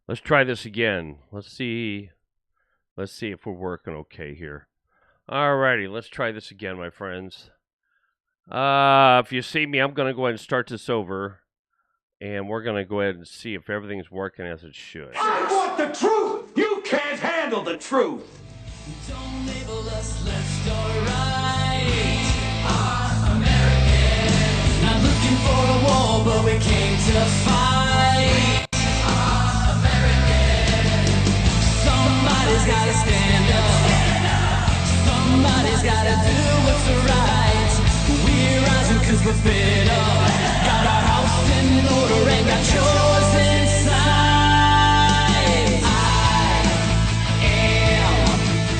Let's try this again. Let's see. Let's see if we're working okay here. Alrighty, let's try this again, my friends. If you see me, I'm going to go ahead and start this over. And we're going to go ahead and see if everything's working as it should. I want the truth! You can't handle the truth! Don't label us, let's start right. Our Americans, not looking for a war, but we came to fight. Our Americans, somebody's gotta stand up. Somebody's gotta do what's right. We're rising cause we're fed up. Got our house in order and got yours inside. I am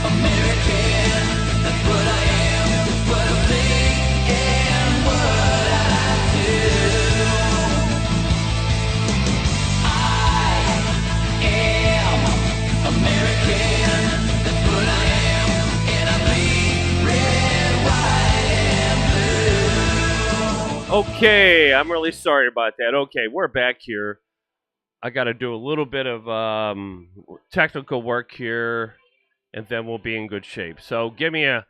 American, that's what I am, what I think and what I do. I am American, that's what I am, and I bleed red, white, and blue. Okay, I'm really sorry about that. Okay, we're back here. I got to do a little bit of technical work here, and then we'll be in good shape. So give me a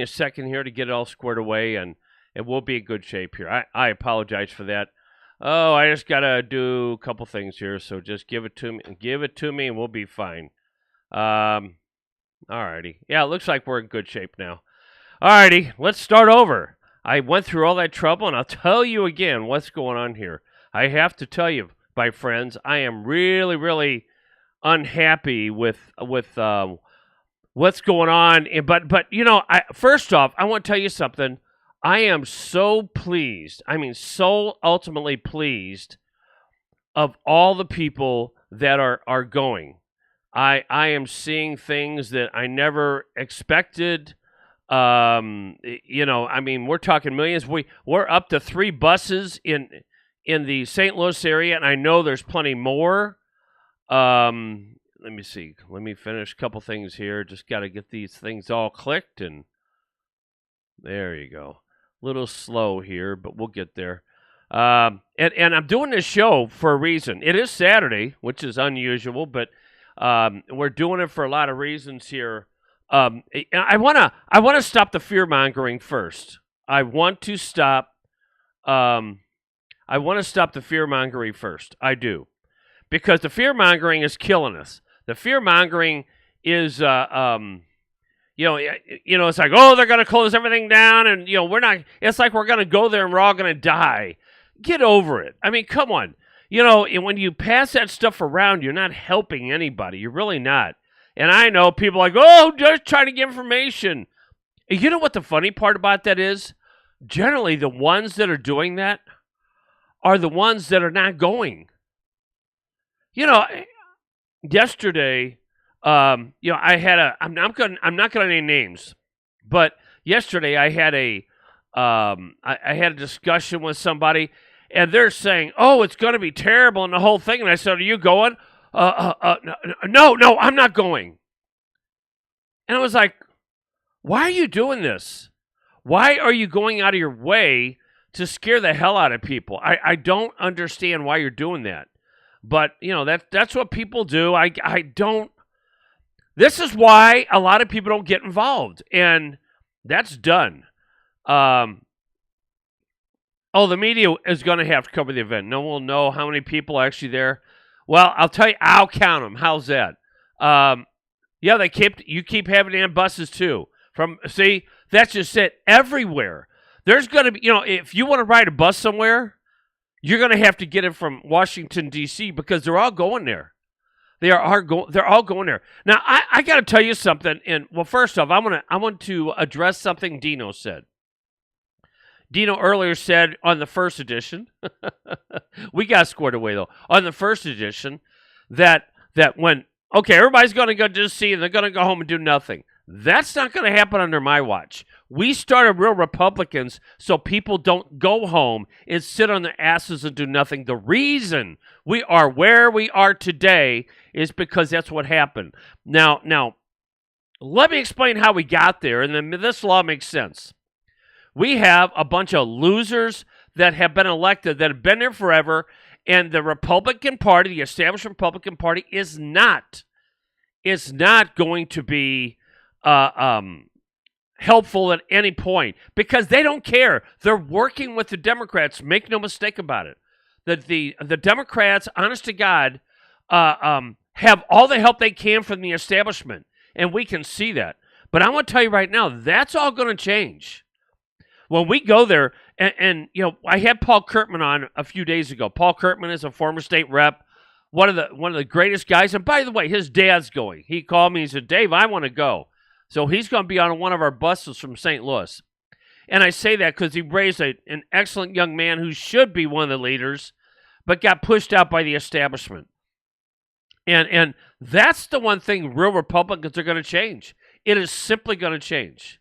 second here to get it all squared away, and we'll be in good shape here. I apologize for that. Oh, I just got to do a couple things here, so just give it to me, and we'll be fine. Alrighty. Yeah, it looks like we're in good shape now. Alrighty, let's start over. I went through all that trouble, and I'll tell you again what's going on here. I have to tell you, my friends, I am really, really unhappy with what's going on. But you know, first off, I want to tell you something. I am so pleased. I mean, so ultimately pleased of all the people that are going. I am seeing things that I never expected. You know, I mean, we're talking millions. We're up to 3 buses in the St. Louis area, and I know there's plenty more. Let me see. Let me finish a couple things here. Just got to get these things all clicked, and there you go. A little slow here, but we'll get there. And I'm doing this show for a reason. It is Saturday, which is unusual, but we're doing it for a lot of reasons here. I wanna stop the fear mongering first. I want to stop the fear mongering first. I do, because the fear mongering is killing us. The fear mongering is it's like, oh, they're gonna close everything down, and we're not. It's like we're gonna go there and we're all gonna die. Get over it. I mean, come on. When you pass that stuff around, you're not helping anybody. You're really not. And I know people are like, oh, just trying to get information. You know what the funny part about that is? Generally, the ones that are doing that are the ones that are not going. Yesterday, I had I'm not gonna name names, but yesterday I had I had a discussion with somebody, and they're saying, oh, it's gonna be terrible and the whole thing. And I said, are you going? No, I'm not going. And I was like, why are you doing this? Why are you going out of your way to scare the hell out of people? I don't understand why you're doing that. But, that's what people do. I don't. This is why a lot of people don't get involved. And that's done. The media is going to have to cover the event. No one will know how many people are actually there. Well, I'll tell you, I'll count them. How's that? Yeah, you keep having damn buses too. That's just it. Everywhere. There's going to be, if you want to ride a bus somewhere, you're going to have to get it from Washington, D.C. because they're all going there. They're all going there. Now, I got to tell you something. And well, first off, I want to address something Dino said. Dino earlier said on the first edition, we got squared away though, on the first edition, that when, okay, everybody's going to go just see and they're going to go home and do nothing. That's not going to happen under my watch. We started real Republicans so people don't go home and sit on their asses and do nothing. The reason we are where we are today is because that's what happened. Now, let me explain how we got there, and then this law makes sense. We have a bunch of losers that have been elected, that have been there forever, and the Republican Party, the established Republican Party, is not going to be helpful at any point because they don't care. They're working with the Democrats. Make no mistake about it. The Democrats, honest to God, have all the help they can from the establishment, and we can see that. But I want to tell you right now, that's all going to change. When we go there, and you know, I had Paul Kurtman on a few days ago. Paul Kurtman is a former state rep, one of the greatest guys. And by the way, his dad's going. He called me. He said, "Dave, I want to go." So he's going to be on one of our buses from St. Louis. And I say that because he raised an excellent young man who should be one of the leaders, but got pushed out by the establishment. And that's the one thing real Republicans are going to change. It is simply going to change.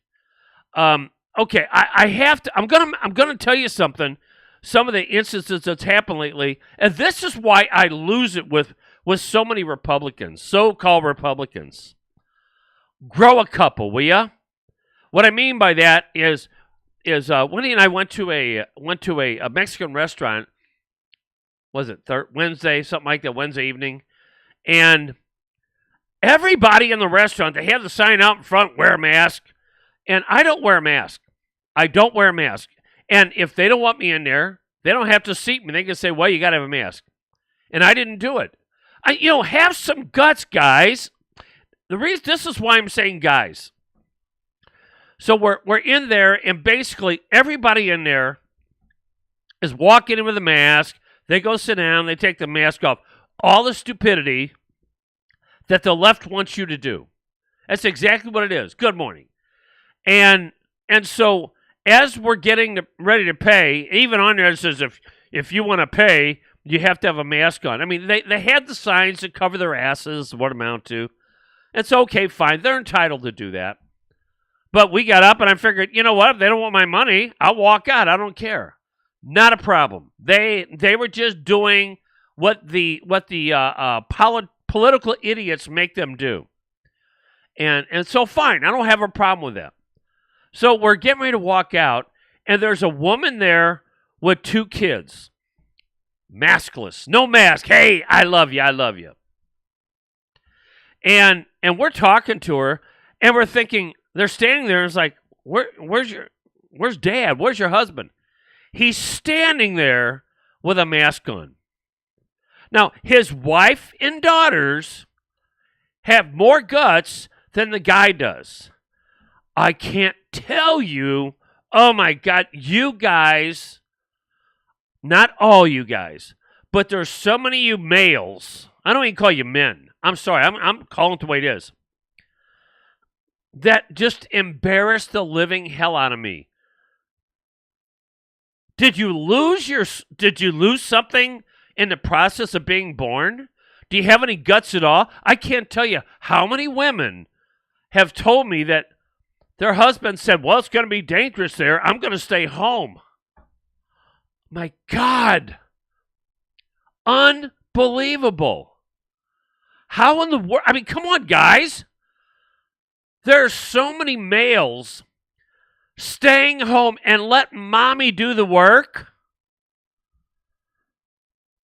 Okay, I have to. I'm gonna tell you something. Some of the instances that's happened lately, and this is why I lose it with so many Republicans, so-called Republicans. Grow a couple, will ya? What I mean by that is Wendy and I went to a Mexican restaurant. Was it Wednesday, something like that, Wednesday evening, and everybody in the restaurant, they had the sign out in front, wear a mask, and I don't wear a mask. I don't wear a mask. And if they don't want me in there, they don't have to seat me. They can say, well, you got to have a mask. And I didn't do it. Have some guts, guys. This is why I'm saying guys. So we're in there, and basically everybody in there is walking in with a mask. They go sit down. They take the mask off. All the stupidity that the left wants you to do. That's exactly what it is. Good morning. And so as we're getting ready to pay, even on there it says if you want to pay, you have to have a mask on. I mean, they had the signs that cover their asses, what amount to. It's okay, fine. They're entitled to do that. But we got up and I figured, you know what? If they don't want my money, I'll walk out. I don't care. Not a problem. They were just doing what the political idiots make them do. And so fine. I don't have a problem with that. So we're getting ready to walk out, and there's a woman there with 2 kids. Maskless. No mask. Hey, I love you. I love you. And we're talking to her, and we're thinking, they're standing there, and it's like, where's Dad? Where's your husband? He's standing there with a mask on. Now, his wife and daughters have more guts than the guy does. I can't tell you, oh my God, you guys, not all you guys, but there's so many of you males, I don't even call you men, I'm sorry, I'm calling it the way it is, that just embarrass the living hell out of me. Did you lose something in the process of being born? Do you have any guts at all? I can't tell you how many women have told me that their husband said, well, it's going to be dangerous there. I'm going to stay home. My God. Unbelievable. How in the world? I mean, come on, guys. There are so many males staying home and let mommy do the work.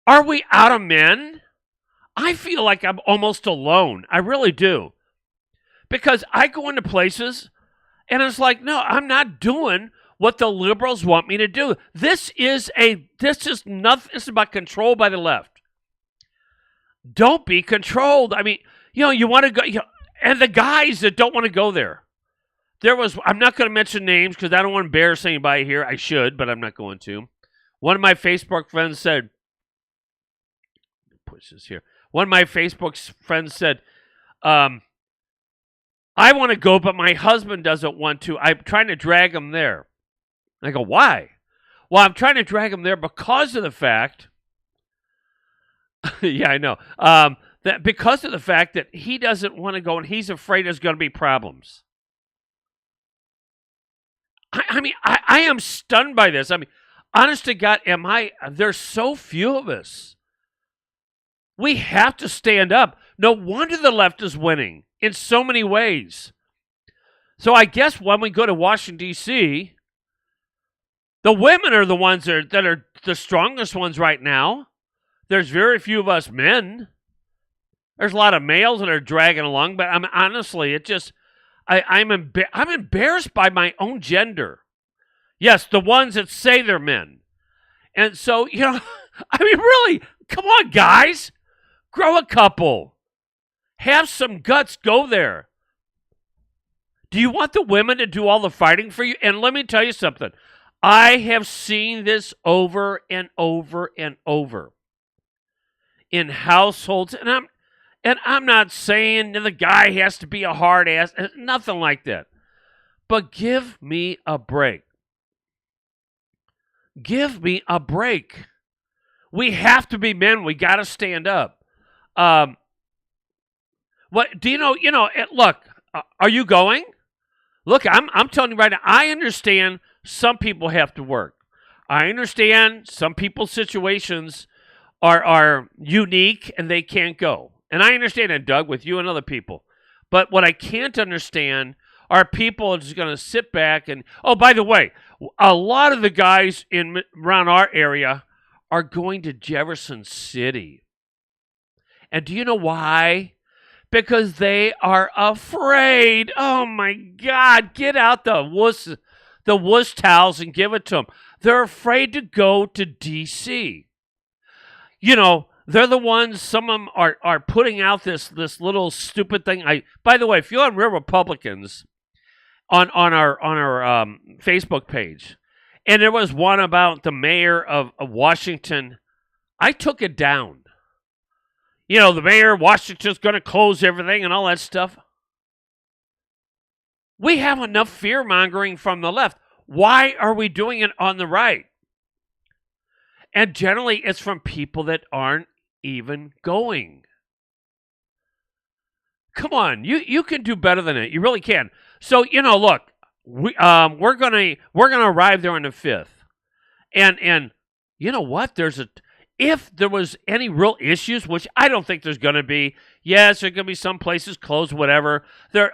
Are we out of men? I feel like I'm almost alone. I really do. Because I go into places and it's like, no, I'm not doing what the liberals want me to do. This is nothing. It's about control by the left. Don't be controlled. I mean, you want to go, and the guys that don't want to go there. I'm not going to mention names because I don't want to embarrass anybody here. I should, but I'm not going to. One of my Facebook friends said, push this here. One of my Facebook friends said, I want to go, but my husband doesn't want to. I'm trying to drag him there. I go, why? Well, I'm trying to drag him there because of the fact, yeah, I know, that because of the fact that he doesn't want to go and he's afraid there's going to be problems. I mean, I am stunned by this. I mean, honest to God, there's so few of us. We have to stand up. No wonder the left is winning in so many ways. So I guess when we go to Washington, D.C., The women are the ones that are the strongest ones right now. There's very few of us men. There's a lot of males that are dragging along, but honestly, it just I'm embarrassed by my own gender. Yes, the ones that say they're men. And so, I mean, really, come on, guys. Grow a couple. Have some guts. Go there. Do you want the women to do all the fighting for you? And let me tell you something. I have seen this over and over and over in households, and I'm not saying the guy has to be a hard ass, nothing like that. But give me a break. Give me a break. We have to be men. We got to stand up. What do you know? Look, are you going? Look, I'm telling you right now. I understand some people have to work. I understand some people's situations are unique and they can't go. And I understand that, Doug, with you and other people. But what I can't understand are people just going to sit back and, oh, by the way, a lot of the guys around our area are going to Jefferson City. And do you know why? Because they are afraid. Oh, my God. Get out the wuss towels and give it to them. They're afraid to go to D.C. They're the ones, some of them are putting out this little stupid thing. By the way, if you're on Real Republicans on our Facebook page, and there was one about the mayor of Washington, I took it down. The mayor of Washington's going to close everything and all that stuff. We have enough fear-mongering from the left. Why are we doing it on the right? And generally, it's from people that aren't even going. Come on, you can do better than it. You really can. So look, we're gonna arrive there on the 5th, and you know what? If there was any real issues, which I don't think there's gonna be. Yes, there's gonna be some places closed, whatever. The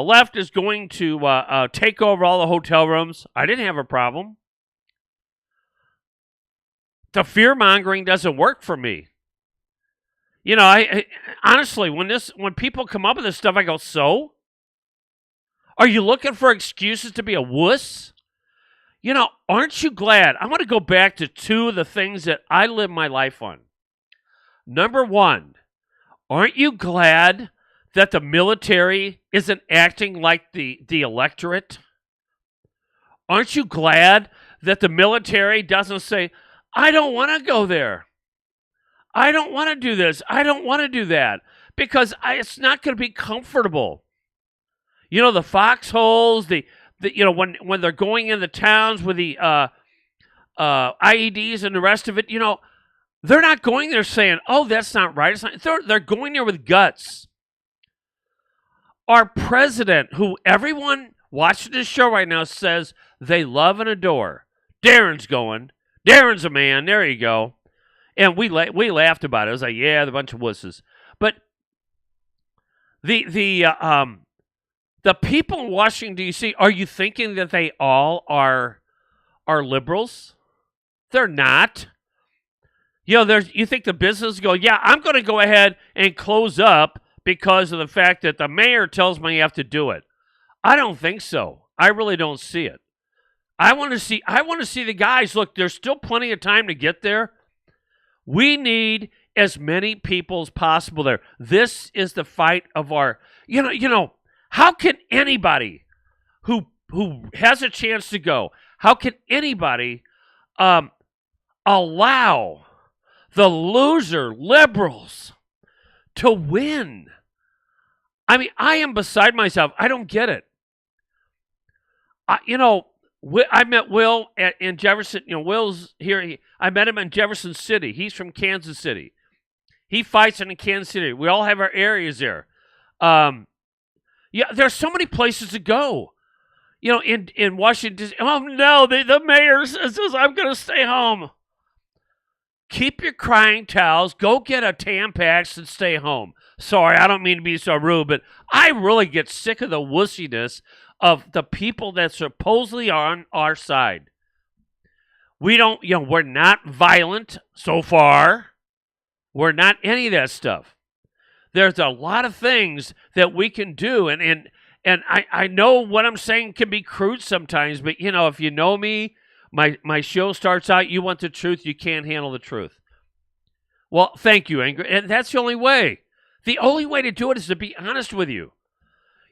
left is going to take over all the hotel rooms. I didn't have a problem. The fear-mongering doesn't work for me. I honestly, when people come up with this stuff, I go, so? Are you looking for excuses to be a wuss? Aren't you glad? I want to go back to two of the things that I live my life on. Number one, aren't you glad that the military isn't acting like the electorate? Aren't you glad that the military doesn't say, I don't want to go there. I don't want to do this. I don't want to do that. Because it's not going to be comfortable. The foxholes, when they're going in the towns with the IEDs and the rest of it, they're not going there saying, oh, that's not right. It's not. They're going there with guts. Our president, who everyone watching this show right now says they love and adore, Darren's going. Darren's a man. There you go. And we laughed about it. I was like, yeah, they're a bunch of wusses. But the people in Washington, D.C., are you thinking that they all are liberals? They're not. You think the business go, yeah, I'm going to go ahead and close up because of the fact that the mayor tells me I have to do it. I don't think so. I really don't see it. I want to see the guys. Look, there's still plenty of time to get there. We need as many people as possible there. This is the fight of our, how can anybody who has a chance to go, how can anybody allow the loser liberals to win? I mean, I am beside myself. I don't get it. I met Will in Jefferson. Will's here. I met him in Jefferson City. He's from Kansas City. He fights in Kansas City. We all have our areas there. There's so many places to go. In Washington. Oh no, the mayor says I'm going to stay home. Keep your crying towels. Go get a Tampax and stay home. Sorry, I don't mean to be so rude, but I really get sick of the wussiness of the people that supposedly are on our side. We don't, we're not violent so far. We're not any of that stuff. There's a lot of things that we can do, and I know what I'm saying can be crude sometimes, but if you know me, my show starts out, you want the truth, you can't handle the truth. Well, thank you, Ingrid, and that's the only way. The only way to do it is to be honest with you.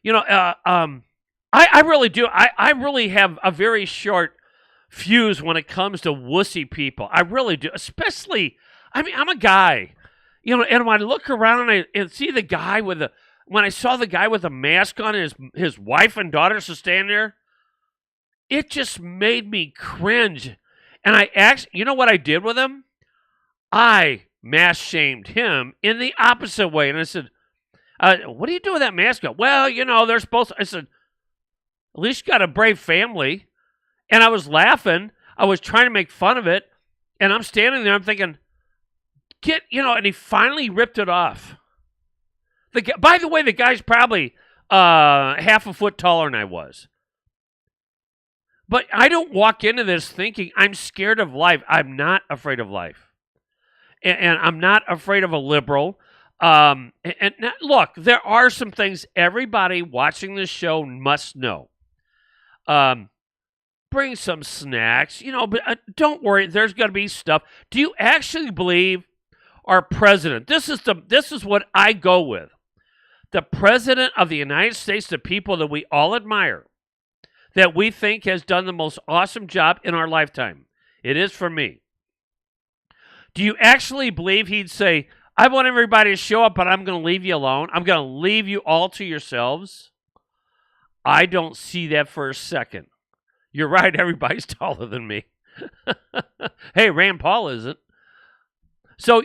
I really do. I really have a very short fuse when it comes to wussy people. I really do. Especially, I'm a guy, and when I look around and see the guy when I saw the guy with a mask on and his wife and daughters to stand there, it just made me cringe. And I actually, you know what I did with him? I mask shamed him in the opposite way. And I said, what do you do with that mask on? Well, they're supposed to. I said, at least you got a brave family. And I was laughing. I was trying to make fun of it. And I'm standing there. I'm thinking, and he finally ripped it off. By the way, the guy's probably half a foot taller than I was. But I don't walk into this thinking I'm scared of life. I'm not afraid of life. And I'm not afraid of a liberal. And look, there are some things everybody watching this show must know. Bring some snacks, but don't worry, there's going to be stuff. Do you actually believe our president, this is what I go with, the president of the United States, the people that we all admire, that we think has done the most awesome job in our lifetime? It is for me. Do you actually believe he'd say, I want everybody to show up, but I'm going to leave you alone. I'm going to leave you all to yourselves? I don't see that for a second. You're right, everybody's taller than me. Hey, Rand Paul isn't. So,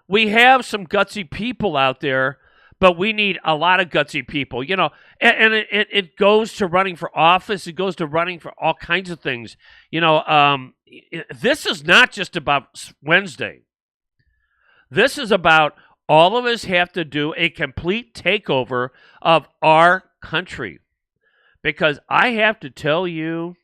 we have some gutsy people out there, but we need a lot of gutsy people, and it goes to running for office. It goes to running for all kinds of things. This is not just about Wednesday. This is about all of us have to do a complete takeover of our country. Because I have to tell you,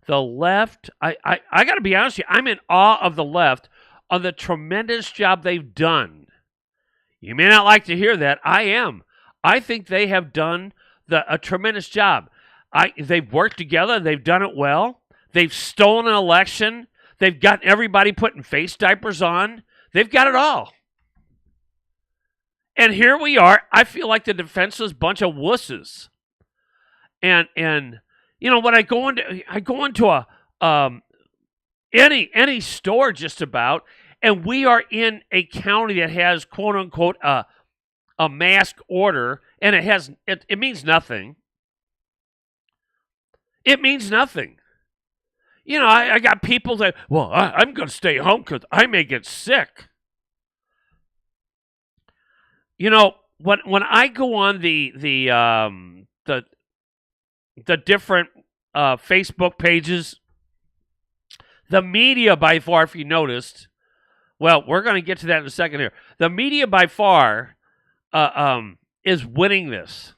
the left, I got to be honest with you, I'm in awe of the left on the tremendous job they've done. You may not like to hear that. I am. I think they have done a tremendous job. They've worked together. They've done it well. They've stolen an election. They've got everybody putting face diapers on. They've got it all. And here we are. I feel like the defenseless bunch of wusses. And when I go into a any store just about, and we are in a county that has quote unquote a mask order, and it means nothing. It means nothing. I got people that, well, I'm going to stay home because I may get sick. When I go on the different Facebook pages, the media by far, if you noticed, well, we're going to get to that in a second here. The media by far is winning this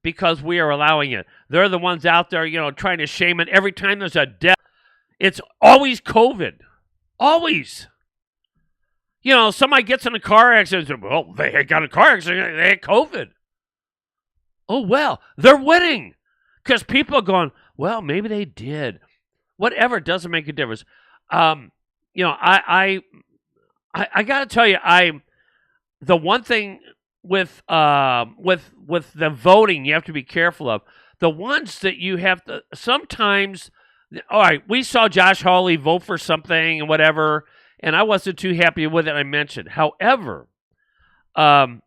because we are allowing it. They're the ones out there, trying to shame it. Every time there's a death, it's always COVID. Always. Somebody gets in a car accident. Well, they got a car accident. They had COVID. Oh, well, they're winning. Because people are going, well, maybe they did. Whatever, it doesn't make a difference. I got to tell you, the one thing with the voting you have to be careful of, the ones that you have to sometimes. All right, we saw Josh Hawley vote for something and whatever, and I wasn't too happy with it. I mentioned, however, I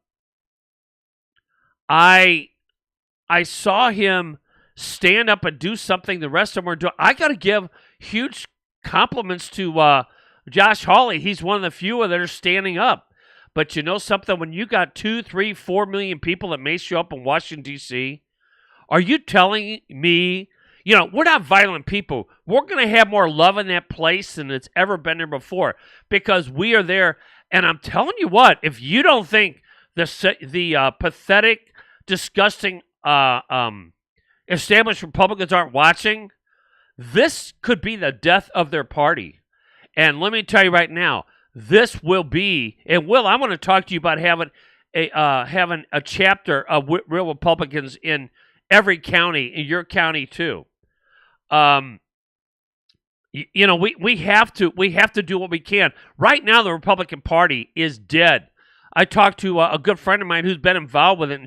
saw him stand up and do something the rest of them were doing. I got to give huge compliments to Josh Hawley. He's one of the few that are standing up. But you know something? When you got 2, 3, 4 million people that may show up in Washington, D.C., are you telling me, we're not violent people. We're going to have more love in that place than it's ever been there before because we are there. And I'm telling you what, if you don't think the pathetic, disgusting established Republicans aren't watching, this could be the death of their party. And let me tell you right now, this will be, and Will, I want to talk to you about having a chapter of real Republicans in every county, in your county too. We have to do what we can. Right now, the Republican Party is dead. I talked to a good friend of mine who's been involved with it,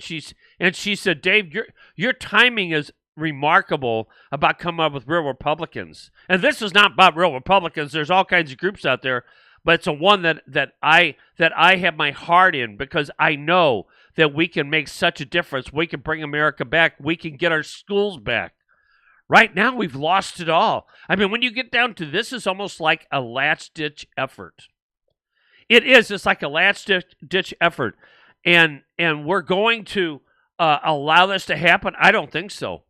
and she said, Dave, your timing is remarkable about coming up with real Republicans. And this is not about real Republicans. There's all kinds of groups out there, but it's a one that I have my heart in, because I know that we can make such a difference. We can bring America back. We can get our schools back. Right now, we've lost it all. I mean, when you get down to this, is almost like a last-ditch effort. It is. It's like a last-ditch effort. And we're going to allow this to happen? I don't think so.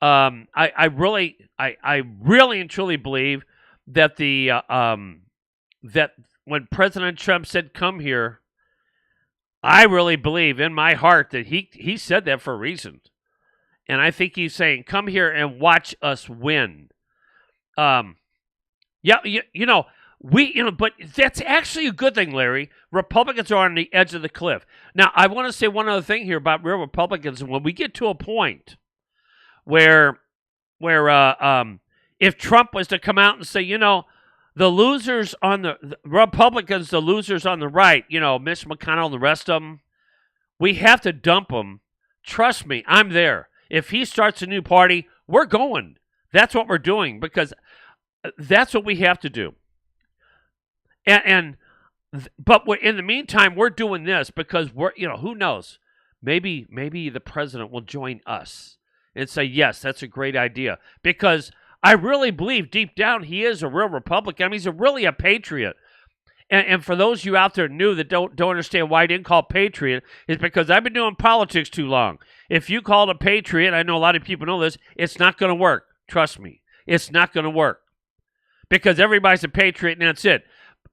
I really and truly believe that that when President Trump said, come here, I really believe in my heart that he said that for a reason. And I think he's saying, come here and watch us win. But that's actually a good thing, Larry. Republicans are on the edge of the cliff. Now, I want to say one other thing here about real Republicans. And when we get to a point where if Trump was to come out and say, the losers on the Republicans, the losers on the right, Mitch McConnell and the rest of them, we have to dump them. Trust me, I'm there. If he starts a new party, we're going. That's what we're doing, because that's what we have to do. But in the meantime, we're doing this because who knows? Maybe the president will join us and say, yes, that's a great idea. Because I really believe deep down he is a real Republican. I mean, he's really a patriot. And for those of you out there new that don't understand why I didn't call patriot, is because I've been doing politics too long. If you call it a patriot, I know a lot of people know this, it's not going to work. Trust me. It's not going to work. Because everybody's a patriot and that's it.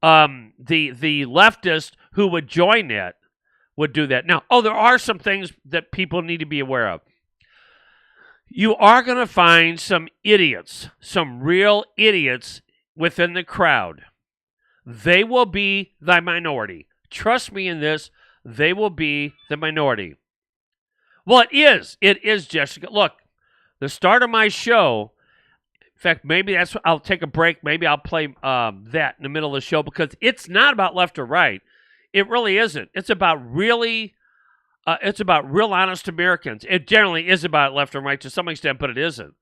The leftist who would join that would do that. Now, there are some things that people need to be aware of. You are going to find some idiots, some real idiots within the crowd. They will be the minority. Trust me in this, they will be the minority. Well, it is, Jessica. Look, the start of my show, in fact, maybe I'll take a break. Maybe I'll play that in the middle of the show, because it's not about left or right. It really isn't. It's about real honest Americans. It generally is about left and right to some extent, but it isn't.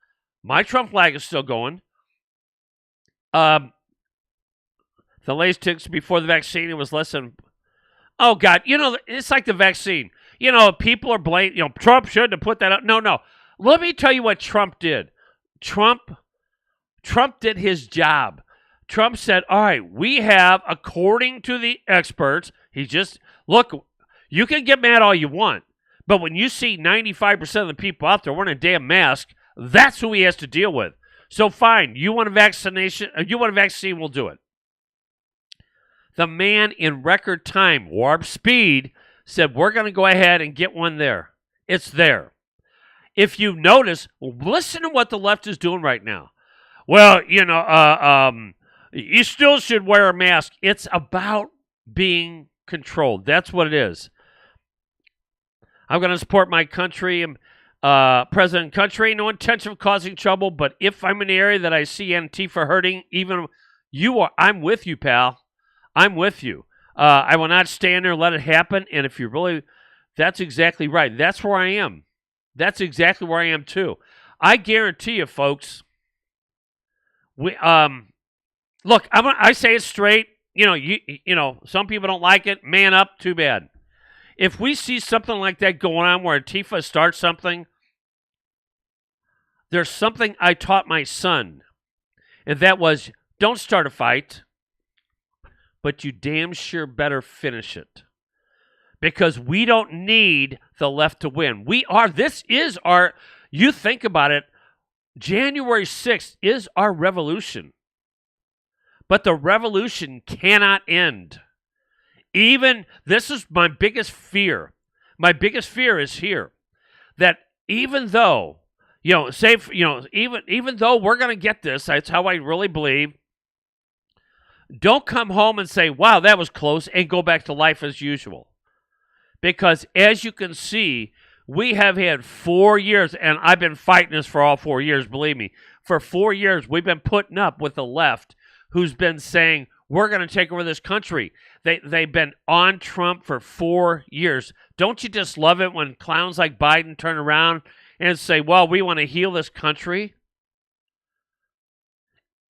My Trump flag is still going. The latest ticks before the vaccine, it was less than, oh God, it's like the vaccine. People are blaming, Trump shouldn't have put that up. No. Let me tell you what Trump did. Trump did his job. Trump said, all right, we have, according to the experts, look, you can get mad all you want, but when you see 95% of the people out there wearing a damn mask, that's who he has to deal with. So fine, you want a vaccination, we'll do it. The man in record time, warp speed, said, we're going to go ahead and get one there. It's there. If you notice, listen to what the left is doing right now. Well, you still should wear a mask. It's about being controlled. That's what it is. I'm going to support my country, president country. No intention of causing trouble, but if I'm in the area that I see Antifa hurting, I'm with you, pal. I'm with you. I will not stand there and let it happen. And if you really, that's exactly right. That's where I am. That's exactly where I am too. I guarantee you, folks. Look, I say it straight. Some people don't like it. Man up. Too bad. If we see something like that going on where Antifa starts something, there's something I taught my son, and that was, don't start a fight, but you damn sure better finish it. Because we don't need the left to win. You think about it, January 6th is our revolution. But the revolution cannot end. This is my biggest fear. My biggest fear is here. That even though Even though we're going to get this, that's how I really believe. Don't come home and say, wow, that was close, and go back to life as usual. Because as you can see, we have had 4 years, and I've been fighting this for all 4 years, believe me. For 4 years, we've been putting up with the left who's been saying, we're going to take over this country. They've been on Trump for 4 years. Don't you just love it when clowns like Biden turn around and say, well, we want to heal this country?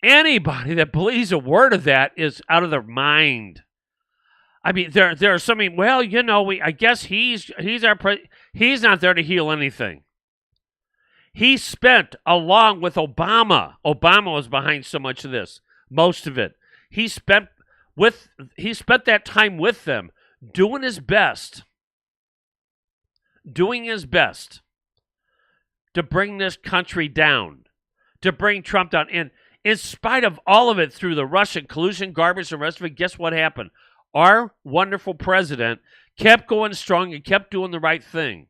Anybody that believes a word of that is out of their mind. I mean, there are some. Well, I guess he's he's not there to heal anything. He spent along with Obama. Obama was behind so much of this, most of it. He spent that time with them, doing his best to bring this country down, to bring Trump down. And in spite of all of it, through the Russian collusion, garbage, and the rest of it, guess what happened? Our wonderful president kept going strong and kept doing the right thing.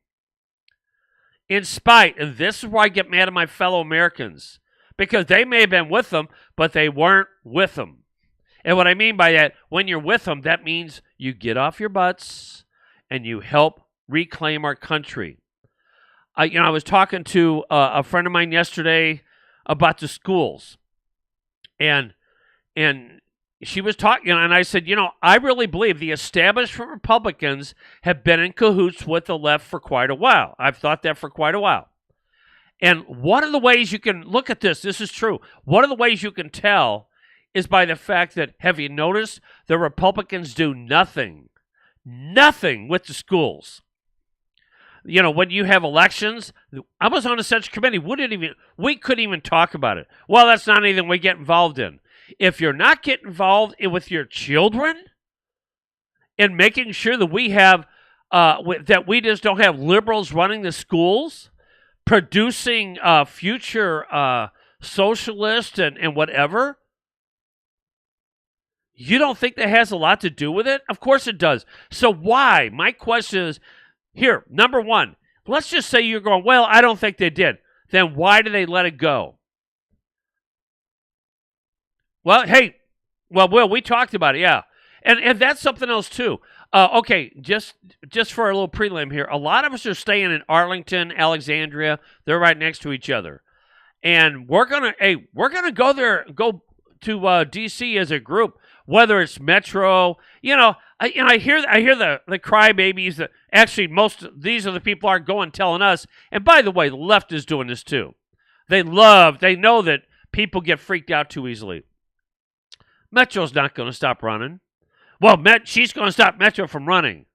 In spite, and this is why I get mad at my fellow Americans, because they may have been with them, but they weren't with them. And what I mean by that, when you're with them, that means you get off your butts and you help reclaim our country. I was talking to a friend of mine yesterday about the schools. And she was talking, and I said, I really believe the establishment Republicans have been in cahoots with the left for quite a while. I've thought that for quite a while. And one of the ways you can look at this is true. One of the ways you can tell is by the fact that, have you noticed, the Republicans do nothing with the schools. When you have elections, I was on a such committee, we couldn't even talk about it. Well, that's not anything we get involved in. If you're not getting involved with your children and making sure that we have, that we just don't have liberals running the schools, producing future socialists and whatever, you don't think that has a lot to do with it? Of course it does. So why? My question is, here, number one, let's just say you're going, well, I don't think they did. Then why did they let it go? Well, hey, Will, we talked about it, yeah. And that's something else, too. Okay, just for a little prelim here, a lot of us are staying in Arlington, Alexandria. They're right next to each other. And we're gonna go there, go to D.C. as a group, whether it's Metro, I hear the crybabies that actually these are the people aren't going telling us. And by the way, the left is doing this too. They know that people get freaked out too easily. Metro's not going to stop running. Well, she's going to stop Metro from running.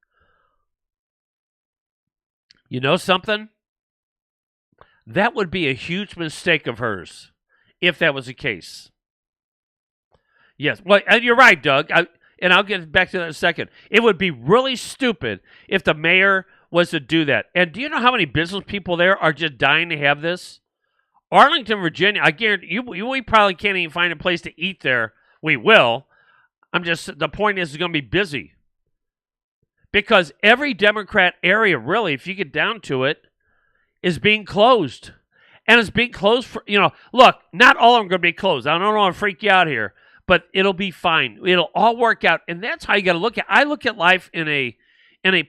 You know something? That would be a huge mistake of hers if that was the case. Yes, well, and you're right, Doug. And I'll get back to that in a second. It would be really stupid if the mayor was to do that. And do you know how many business people there are just dying to have this? Arlington, Virginia, I guarantee you, we probably can't even find a place to eat there. We will. The point is, it's going to be busy. Because every Democrat area, really, if you get down to it, is being closed. And it's being closed for, look, not all of them are going to be closed. I don't want to freak you out here. But it'll be fine. It'll all work out. And that's how you got to look at it. I look at life in a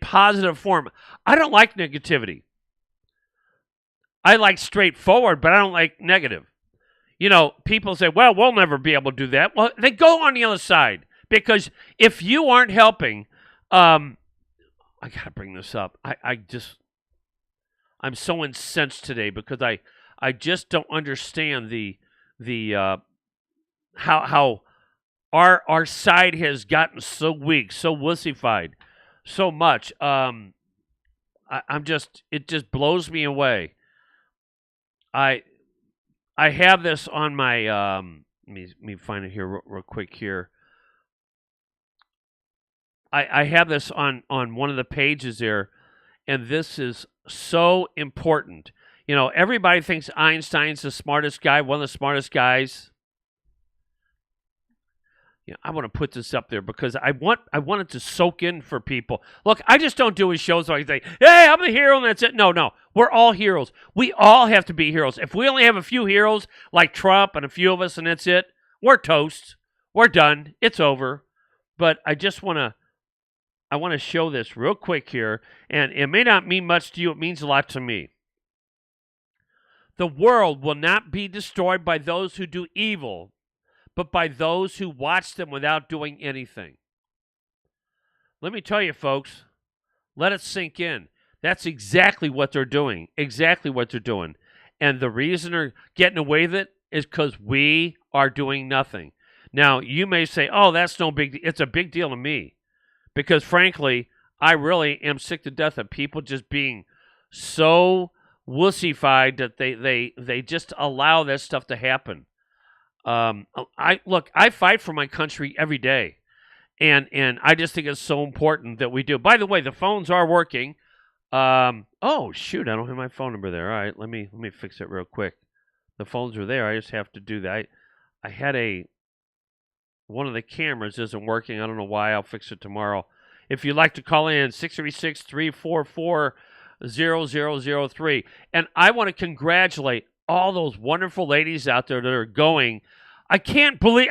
positive form. I don't like negativity. I like straightforward, but I don't like negative. People say, well, we'll never be able to do that. Well, then go on the other side. Because if you aren't helping, I got to bring this up. I'm so incensed today because I just don't understand the how our side has gotten so weak, so wussified, so much. It just blows me away. I have this on my let me find it here real quick here. I have this on one of the pages there, and this is so important. Everybody thinks Einstein's the smartest guy, one of the smartest guys. I want to put this up there because I want it to soak in for people. Look, I just don't do his shows so I can say, hey, I'm the hero and that's it. No. We're all heroes. We all have to be heroes. If we only have a few heroes like Trump and a few of us and that's it, we're toast. We're done. It's over. But I want to show this real quick here, and it may not mean much to you. It means a lot to me. The world will not be destroyed by those who do evil, but by those who watch them without doing anything. Let me tell you, folks, let it sink in. That's exactly what they're doing. Exactly what they're doing. And the reason they're getting away with it is because we are doing nothing. Now, you may say, oh, that's no big deal. It's a big deal to me. Because, frankly, I really am sick to death of people just being so wussified that they just allow that stuff to happen. I fight for my country every day, and I just think it's so important that we do. By the way, the phones are working. Oh shoot, I don't have my phone number there. All right, let me fix it real quick. The phones are there. I just have to do that. I had one of the cameras isn't working. I don't know why. I'll fix it tomorrow. If you'd like to call in, 636-344-0003. And I want to congratulate all those wonderful ladies out there that are going. I can't believe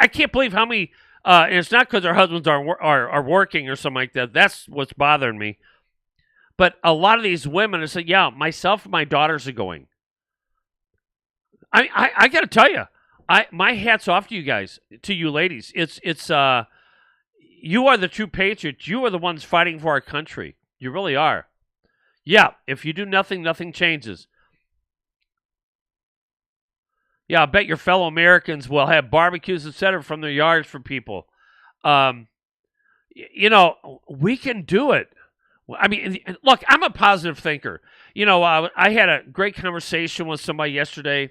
how many, and it's not because their husbands are working or something like that. That's what's bothering me. But a lot of these women have said, yeah, myself and my daughters are going. I got to tell you, my hat's off to you guys, to you ladies. It's you are the true patriots. You are the ones fighting for our country. You really are. Yeah, if you do nothing, nothing changes. Yeah, I bet your fellow Americans will have barbecues, etc., from their yards for people. We can do it. I mean, look, I'm a positive thinker. I had a great conversation with somebody yesterday,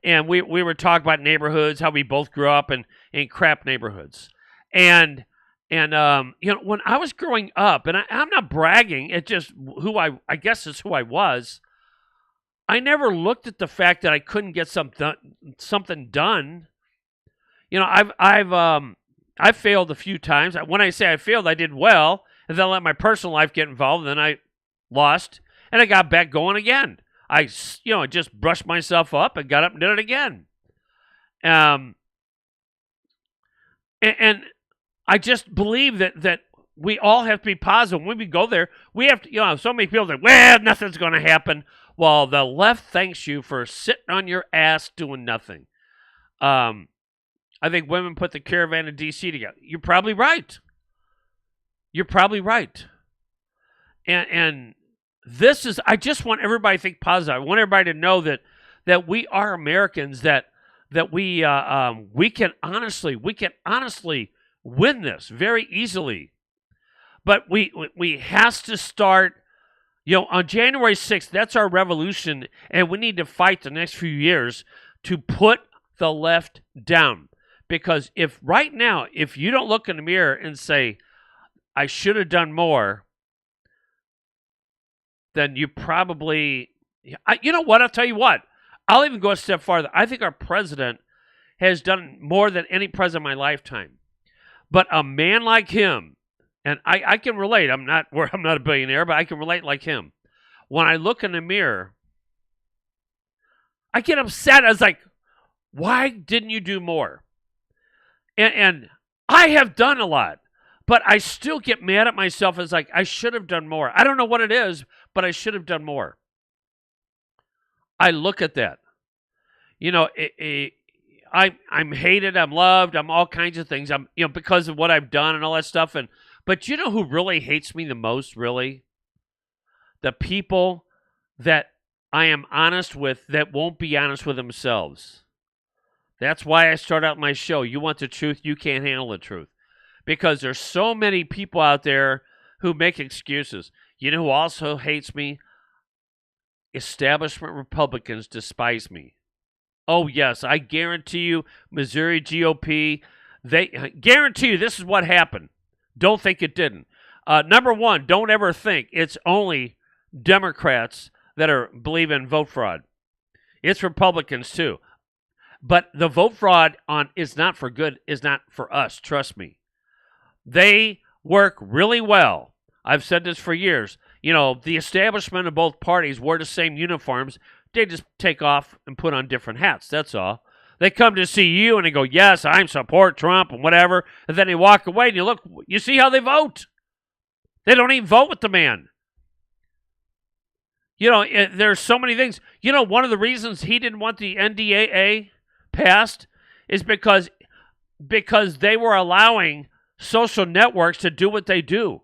and we were talking about neighborhoods, how we both grew up in crap neighborhoods. And when I was growing up, and I'm not bragging, it's just who I guess it's who I was. I never looked at the fact that I couldn't get something done. I've failed a few times. When I say I failed, I did well, and then I let my personal life get involved, and then I lost, and I got back going again. I just brushed myself up and got up and did it again. And I just believe that we all have to be positive. When we go there, we have to, so many people say, well, nothing's going to happen. Well, the left thanks you for sitting on your ass doing nothing. I think women put the caravan in D.C. together. You're probably right. And this is, I just want everybody to think positive. I want everybody to know that we are Americans, that we can honestly win this very easily. But we has to start, on January 6th, that's our revolution, and we need to fight the next few years to put the left down. Because if you don't look in the mirror and say, I should have done more, then you probably, you know what, I'll tell you what, I'll even go a step farther. I think our president has done more than any president in my lifetime. But a man like him, and I can relate. I'm not a billionaire, but I can relate like him. When I look in the mirror, I get upset. I was like, why didn't you do more? And I have done a lot, but I still get mad at myself. It's like, I should have done more. I don't know what it is, but I should have done more. I look at that. I'm hated, I'm loved, I'm all kinds of things. I'm, because of what I've done and all that stuff. But you know who really hates me the most, really? The people that I am honest with that won't be honest with themselves. That's why I start out my show. You want the truth, you can't handle the truth. Because there's so many people out there who make excuses. You know who also hates me? Establishment Republicans despise me. Oh, yes, I guarantee you, Missouri GOP, they guarantee you this is what happened. Don't think it didn't. Number one, don't ever think it's only Democrats that believe in vote fraud. It's Republicans, too. But the vote fraud is not for good, is not for us, trust me. They work really well. I've said this for years. The establishment of both parties wear the same uniforms. They just take off and put on different hats, that's all. They come to see you and they go, yes, I support Trump and whatever. And then they walk away and you see how they vote. They don't even vote with the man. There's so many things. One of the reasons he didn't want the NDAA passed is because they were allowing social networks to do what they do.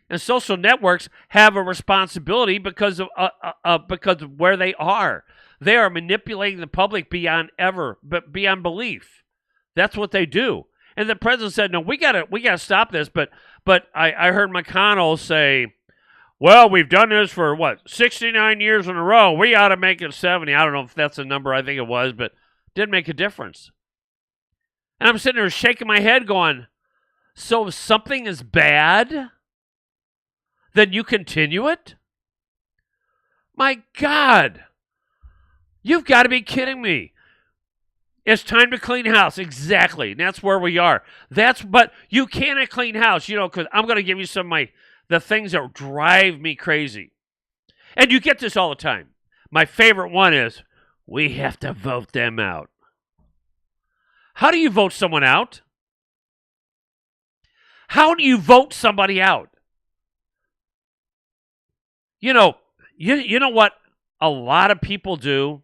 And social networks have a responsibility because of where they are. They are manipulating the public beyond belief. That's what they do. And the president said, "No, we gotta stop this." But I heard McConnell say, "Well, we've done this for 69 years in a row. We ought to make it 70." I don't know if that's a number. I think it was, but didn't make a difference. And I'm sitting there shaking my head, going, "So if something is bad, then you continue it? My God, you've got to be kidding me." It's time to clean house. Exactly. And that's where we are. But you cannot clean house, because I'm going to give you some of the things that drive me crazy. And you get this all the time. My favorite one is, we have to vote them out. How do you vote someone out? How do you vote somebody out? You know what a lot of people do?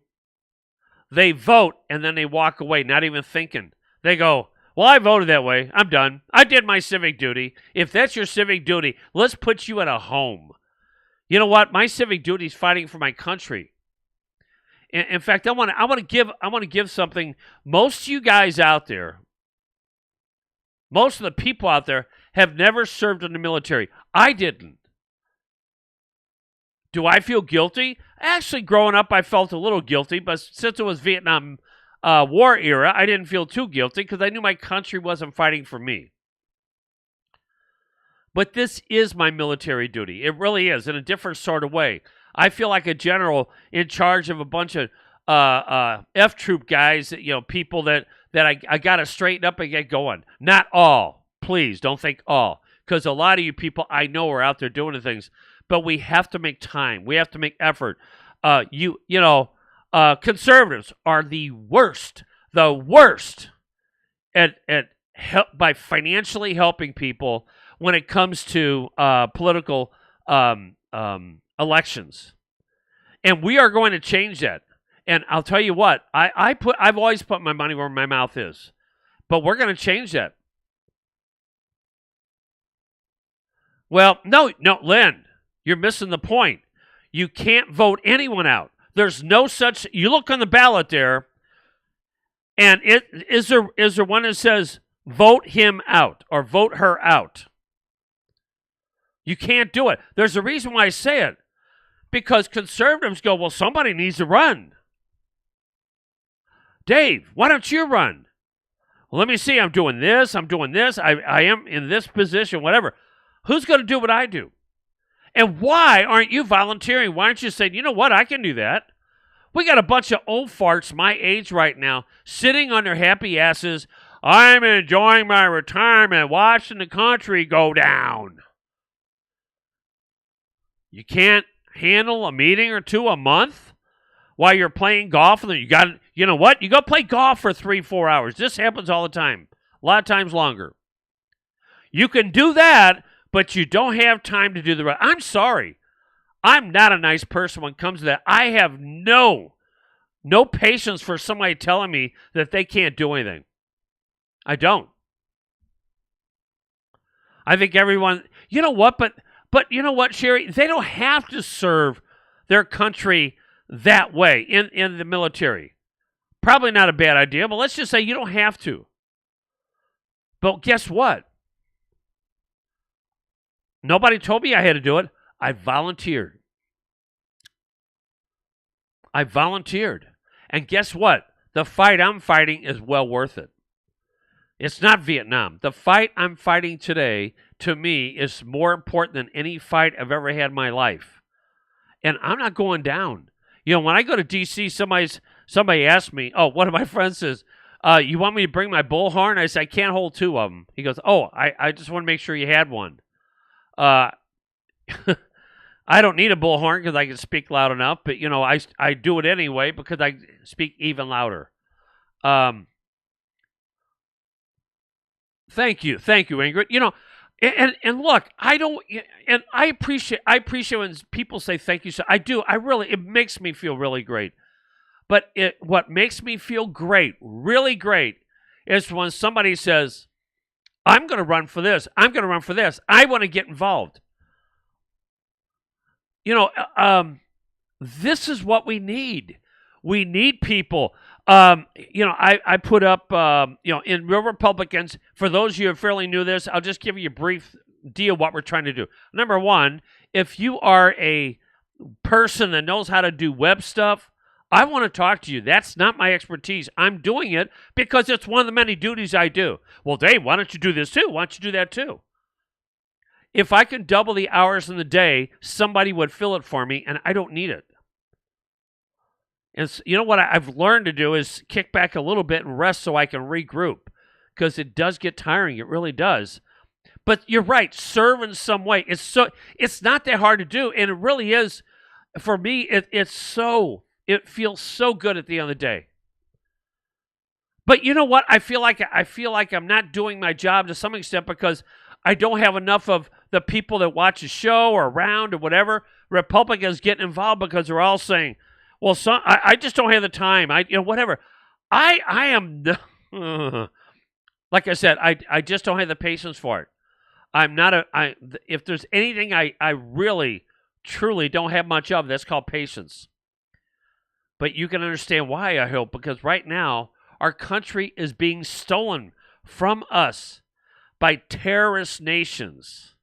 They vote and then they walk away, not even thinking. They go, well, I voted that way. I'm done. I did my civic duty. If that's your civic duty, let's put you at a home. You know what? My civic duty is fighting for my country. In fact, I want to give something. Most of you guys out there, most of the people out there have never served in the military. I didn't. Do I feel guilty? Actually, growing up, I felt a little guilty, but since it was Vietnam War era, I didn't feel too guilty because I knew my country wasn't fighting for me. But this is my military duty. It really is, in a different sort of way. I feel like a general in charge of a bunch of F-troop guys, people that I got to straighten up and get going. Not all. Please, don't think all. Because a lot of you people I know are out there doing the things. But we have to make time. We have to make effort. Conservatives are the worst by financially helping people when it comes to political elections. And we are going to change that. And I'll tell you what, I've always put my money where my mouth is. But we're going to change that. Well, no, Lynn. You're missing the point. You can't vote anyone out. There's no such. You look on the ballot there, and is there one that says vote him out or vote her out? You can't do it. There's a reason why I say it, because conservatives go, well, somebody needs to run. Dave, why don't you run? Well, let me see. I'm doing this. I am in this position. Whatever. Who's going to do what I do? And why aren't you volunteering? Why aren't you saying, you know what, I can do that? We got a bunch of old farts my age right now sitting on their happy asses. I'm enjoying my retirement, watching the country go down. You can't handle a meeting or two a month while you're playing golf? And you know what? You go play golf for 3-4 hours. This happens all the time. A lot of times longer. You can do that, but you don't have time to do the rest. I'm sorry. I'm not a nice person when it comes to that. I have no patience for somebody telling me that they can't do anything. I don't. I think everyone, you know what, but you know what, Sherry? They don't have to serve their country that way in the military. Probably not a bad idea, but let's just say you don't have to. But guess what? Nobody told me I had to do it. I volunteered. And guess what? The fight I'm fighting is well worth it. It's not Vietnam. The fight I'm fighting today, to me, is more important than any fight I've ever had in my life. And I'm not going down. When I go to D.C., somebody asked me, one of my friends says, you want me to bring my bullhorn? I said, I can't hold two of them. He goes, I just want to make sure you had one. I don't need a bullhorn because I can speak loud enough, but, I do it anyway because I speak even louder. Thank you, Ingrid. And look, I appreciate when people say thank you. So I do. It makes me feel really great. But what makes me feel great, really great, is when somebody says, I'm going to run for this. I'm going to run for this. I want to get involved. This is what we need. We need people. I put up, in Real Republicans, for those of you who are fairly new to this, I'll just give you a brief deal what we're trying to do. Number one, if you are a person that knows how to do web stuff, I want to talk to you. That's not my expertise. I'm doing it because it's one of the many duties I do. Well, Dave, why don't you do this too? Why don't you do that too? If I could double the hours in the day, somebody would fill it for me, and I don't need it. And you know what I've learned to do is kick back a little bit and rest so I can regroup, because it does get tiring. It really does. But you're right. Serve in some way. It's not that hard to do, and it really is. For me, it feels so good at the end of the day. But you know what? I feel like I'm not doing my job to some extent because I don't have enough of the people that watch the show or around or whatever. Republicans getting involved because they're all saying, well, I just don't have the time. Whatever. I am, like I said, I just don't have the patience for it. If there's anything I really, truly don't have much of, that's called patience. But you can understand why, I hope, because right now, our country is being stolen from us by terrorist nations,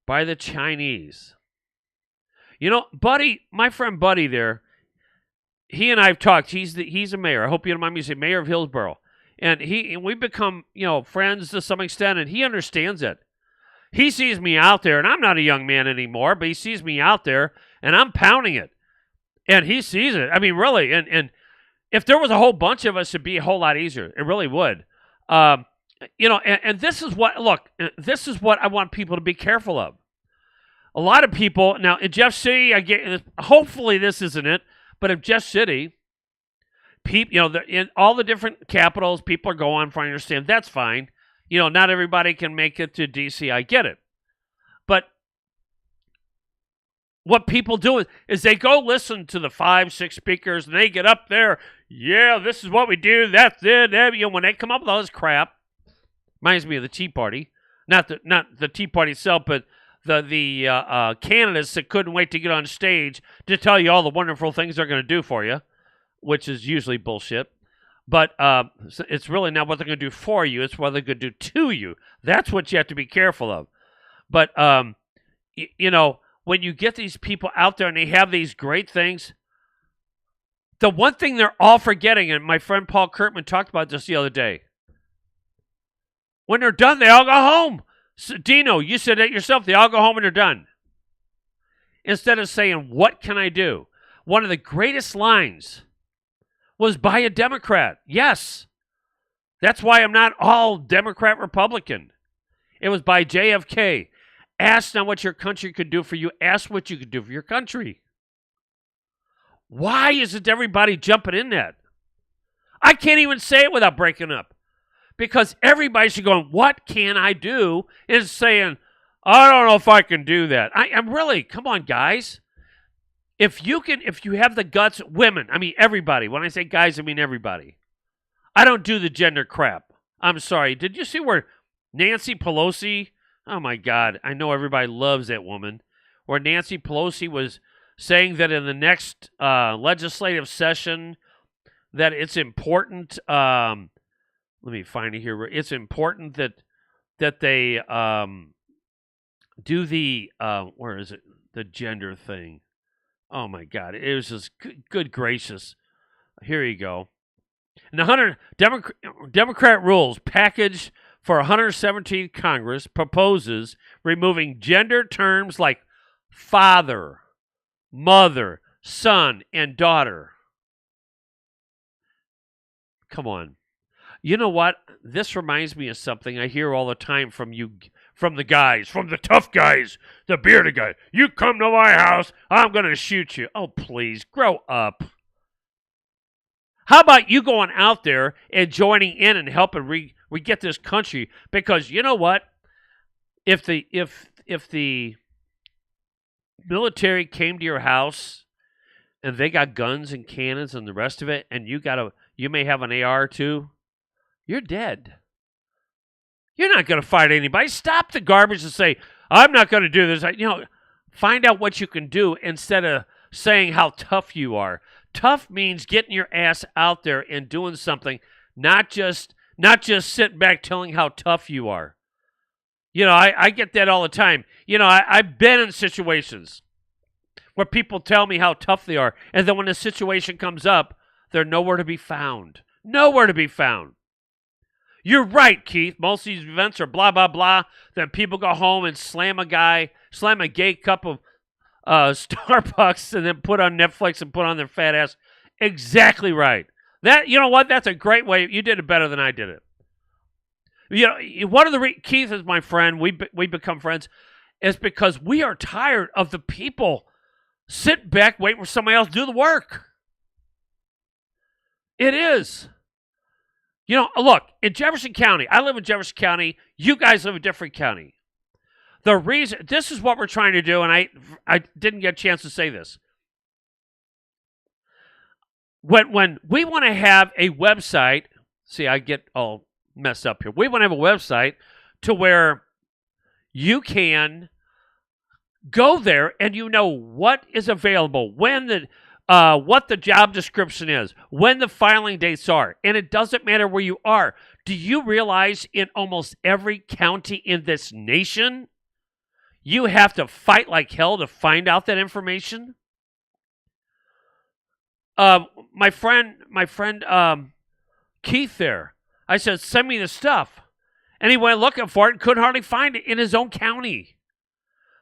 by the Chinese. Buddy, my friend Buddy there, he and I have talked. He's a mayor. I hope you don't mind me saying, mayor of Hillsborough. And we've become, friends to some extent, and he understands it. He sees me out there, and I'm not a young man anymore, but he sees me out there, and I'm pounding it. And he sees it. I mean, really. And if there was a whole bunch of us, it'd be a whole lot easier. It really would. And this is what I want people to be careful of. A lot of people, now in Jeff City, hopefully this isn't it, but in Jeff City, people, in all the different capitals, people are going for, I understand, that's fine. Not everybody can make it to D.C., I get it. But what people do is they go listen to the 5-6 speakers, and they get up there, yeah, this is what we do, that's it. When they come up with all this crap, reminds me of the Tea Party. Not the Tea Party itself, but the candidates that couldn't wait to get on stage to tell you all the wonderful things they're going to do for you, which is usually bullshit. But it's really not what they're going to do for you. It's what they're going to do to you. That's what you have to be careful of. But, when you get these people out there and they have these great things, the one thing they're all forgetting, and my friend Paul Kurtman talked about this the other day, when they're done, they all go home. So, Dino, you said that yourself. They all go home and they're done. Instead of saying, what can I do? One of the greatest lines was by a Democrat. Yes. That's why I'm not all Democrat Republican. It was by JFK. Ask not what your country could do for you. Ask what you could do for your country. Why isn't everybody jumping in that? I can't even say it without breaking up. Because everybody's going, what can I do? Is saying, I don't know if I can do that. I'm really, come on, guys. If you have the guts, women, I mean everybody. When I say guys, I mean everybody. I don't do the gender crap. I'm sorry. Did you see where Nancy Pelosi, oh my God, I know everybody loves that woman, where Nancy Pelosi was saying that in the next legislative session that it's important, let me find it here. It's important that they do the where is it? The gender thing. Oh my God! It was just good gracious. Here you go. And the Democrat rules package for 117th Congress proposes removing gender terms like father, mother, son, and daughter. Come on. You know what? This reminds me of something I hear all the time from you, from the guys, from the tough guys, the bearded guy. You come to my house, I'm going to shoot you. Oh, please, grow up. How about you going out there and joining in and helping we get this country? Because you know what? If the military came to your house and they got guns and cannons and the rest of it, and you may have an AR too, you're dead. You're not going to fight anybody. Stop the garbage and say, I'm not going to do this. Find out what you can do instead of saying how tough you are. Tough means getting your ass out there and doing something, not just sitting back telling how tough you are. I get that all the time. I've been in situations where people tell me how tough they are, and then when the situation comes up, they're nowhere to be found. Nowhere to be found. You're right, Keith. Most of these events are blah, blah, blah. Then people go home and slam a gay cup of Starbucks and then put on Netflix and put on their fat ass. Exactly right. You know what? That's a great way. You did it better than I did it. One of the Keith is my friend. We become friends. Is because we are tired of the people sit back, wait for somebody else to do the work. It is. Look, in Jefferson County, I live in Jefferson County. You guys live in a different county. The reason, this is what we're trying to do, and I didn't get a chance to say this. When we want to have a website, see, I get all messed up here. We want to have a website to where you can go there and you know what is available, what the job description is, when the filing dates are, and it doesn't matter where you are. Do you realize in almost every county in this nation, you have to fight like hell to find out that information? My friend Keith there, I said, send me the stuff. And he went looking for it and couldn't hardly find it in his own county.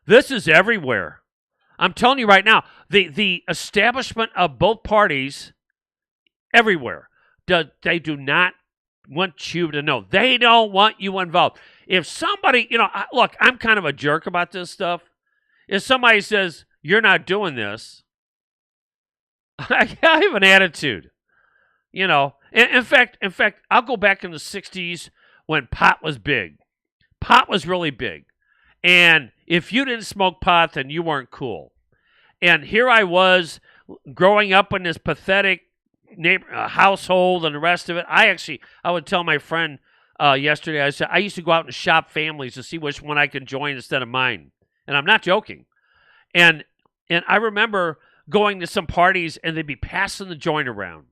This is everywhere. I'm telling you right now, the establishment of both parties everywhere, they do not want you to know. They don't want you involved. If somebody, look, I'm kind of a jerk about this stuff. If somebody says, you're not doing this, I have an attitude. In fact, I'll go back in the 60s when pot was big. Pot was really big. And if you didn't smoke pot, then you weren't cool. And here I was growing up in this pathetic household and the rest of it. I would tell my friend yesterday, I said, I used to go out and shop families to see which one I could join instead of mine. And I'm not joking. And I remember going to some parties and they'd be passing the joint around.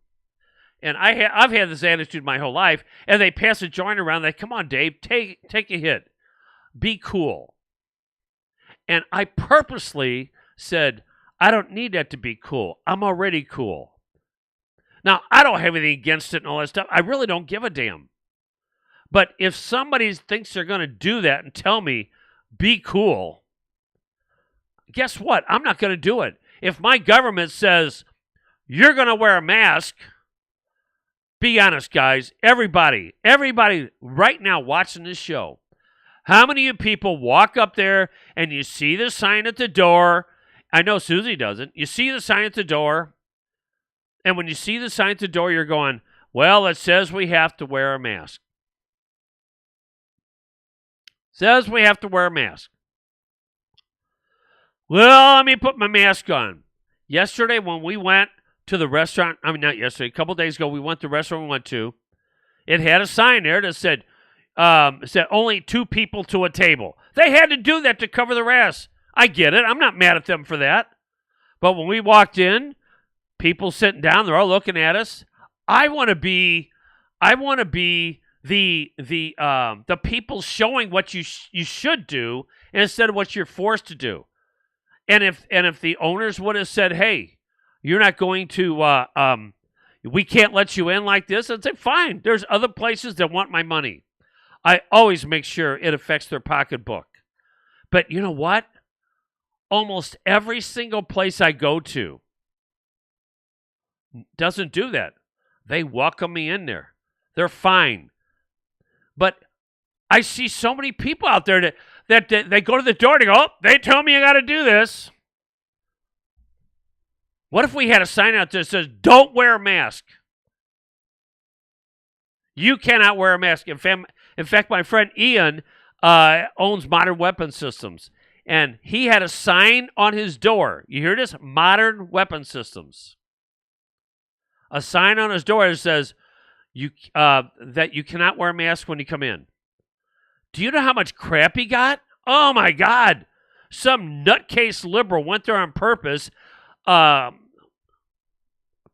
And I've had this attitude my whole life. And they pass a joint around. They come on, Dave, take a hit. Be cool. And I purposely said, I don't need that to be cool. I'm already cool. Now, I don't have anything against it and all that stuff. I really don't give a damn. But if somebody thinks they're going to do that and tell me, be cool, guess what? I'm not going to do it. If my government says, you're going to wear a mask, be honest, guys, everybody right now watching this show, how many of you people walk up there and you see the sign at the door? I know Susie doesn't. You see the sign at the door, and when you see the sign at the door, you're going, well, it says we have to wear a mask. Says we have to wear a mask. Well, let me put my mask on. Yesterday when we went to the restaurant, not yesterday, a couple days ago, we went to the restaurant we went to. It had a sign there that said only 2 people to a table. They had to do that to cover their ass. I get it. I'm not mad at them for that. But when we walked in, people sitting down, they're all looking at us. I want to be the people showing what you should do instead of what you're forced to do. And if the owners would have said, hey, you're not going to we can't let you in like this, I'd say, fine. There's other places that want my money. I always make sure it affects their pocketbook. But you know what? Almost every single place I go to doesn't do that. They welcome me in there. They're fine. But I see so many people out there that they go to the door and they go, oh, they tell me I got to do this. What if we had a sign out there that says, don't wear a mask? You cannot wear a mask. In fact, my friend Ian owns Modern Weapon Systems, and he had a sign on his door. You hear this? Modern Weapon Systems. A sign on his door that says that you cannot wear a mask when you come in. Do you know how much crap he got? Oh, my God. Some nutcase liberal went there on purpose,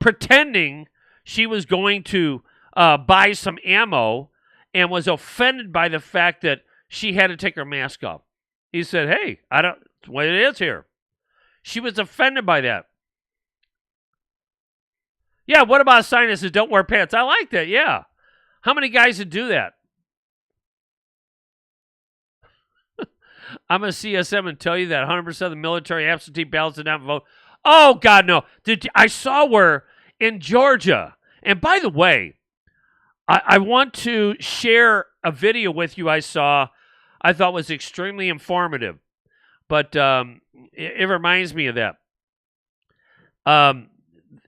pretending she was going to buy some ammo and was offended by the fact that she had to take her mask off. He said, hey, it's what it is here. She was offended by that. Yeah, what about a sign that says don't wear pants? I like that, yeah. How many guys would do that? I'm a CSM and tell you that 100% of the military absentee ballots did not vote. Oh, God, no. I saw where in Georgia, and by the way, I want to share a video with you I saw I thought was extremely informative, but it reminds me of that.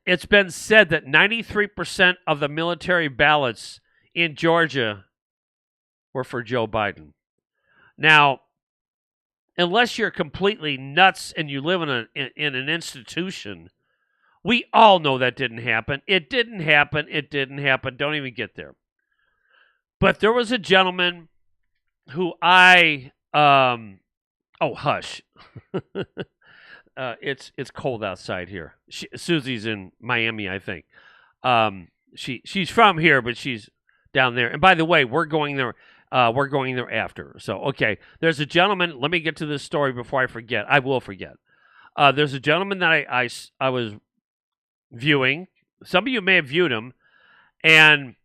It's been said that 93% of the military ballots in Georgia were for Joe Biden. Now, unless you're completely nuts and you live in an institution, we all know that didn't happen. It didn't happen. It didn't happen. Don't even get there. But there was a gentleman who hush. It's cold outside here. Susie's in Miami, I think. She's from here, but she's down there. And by the way, we're going there. We're going there after. So, okay. There's a gentleman. Let me get to this story before I forget. I will forget. There's a gentleman that I was viewing. Some of you may have viewed him, and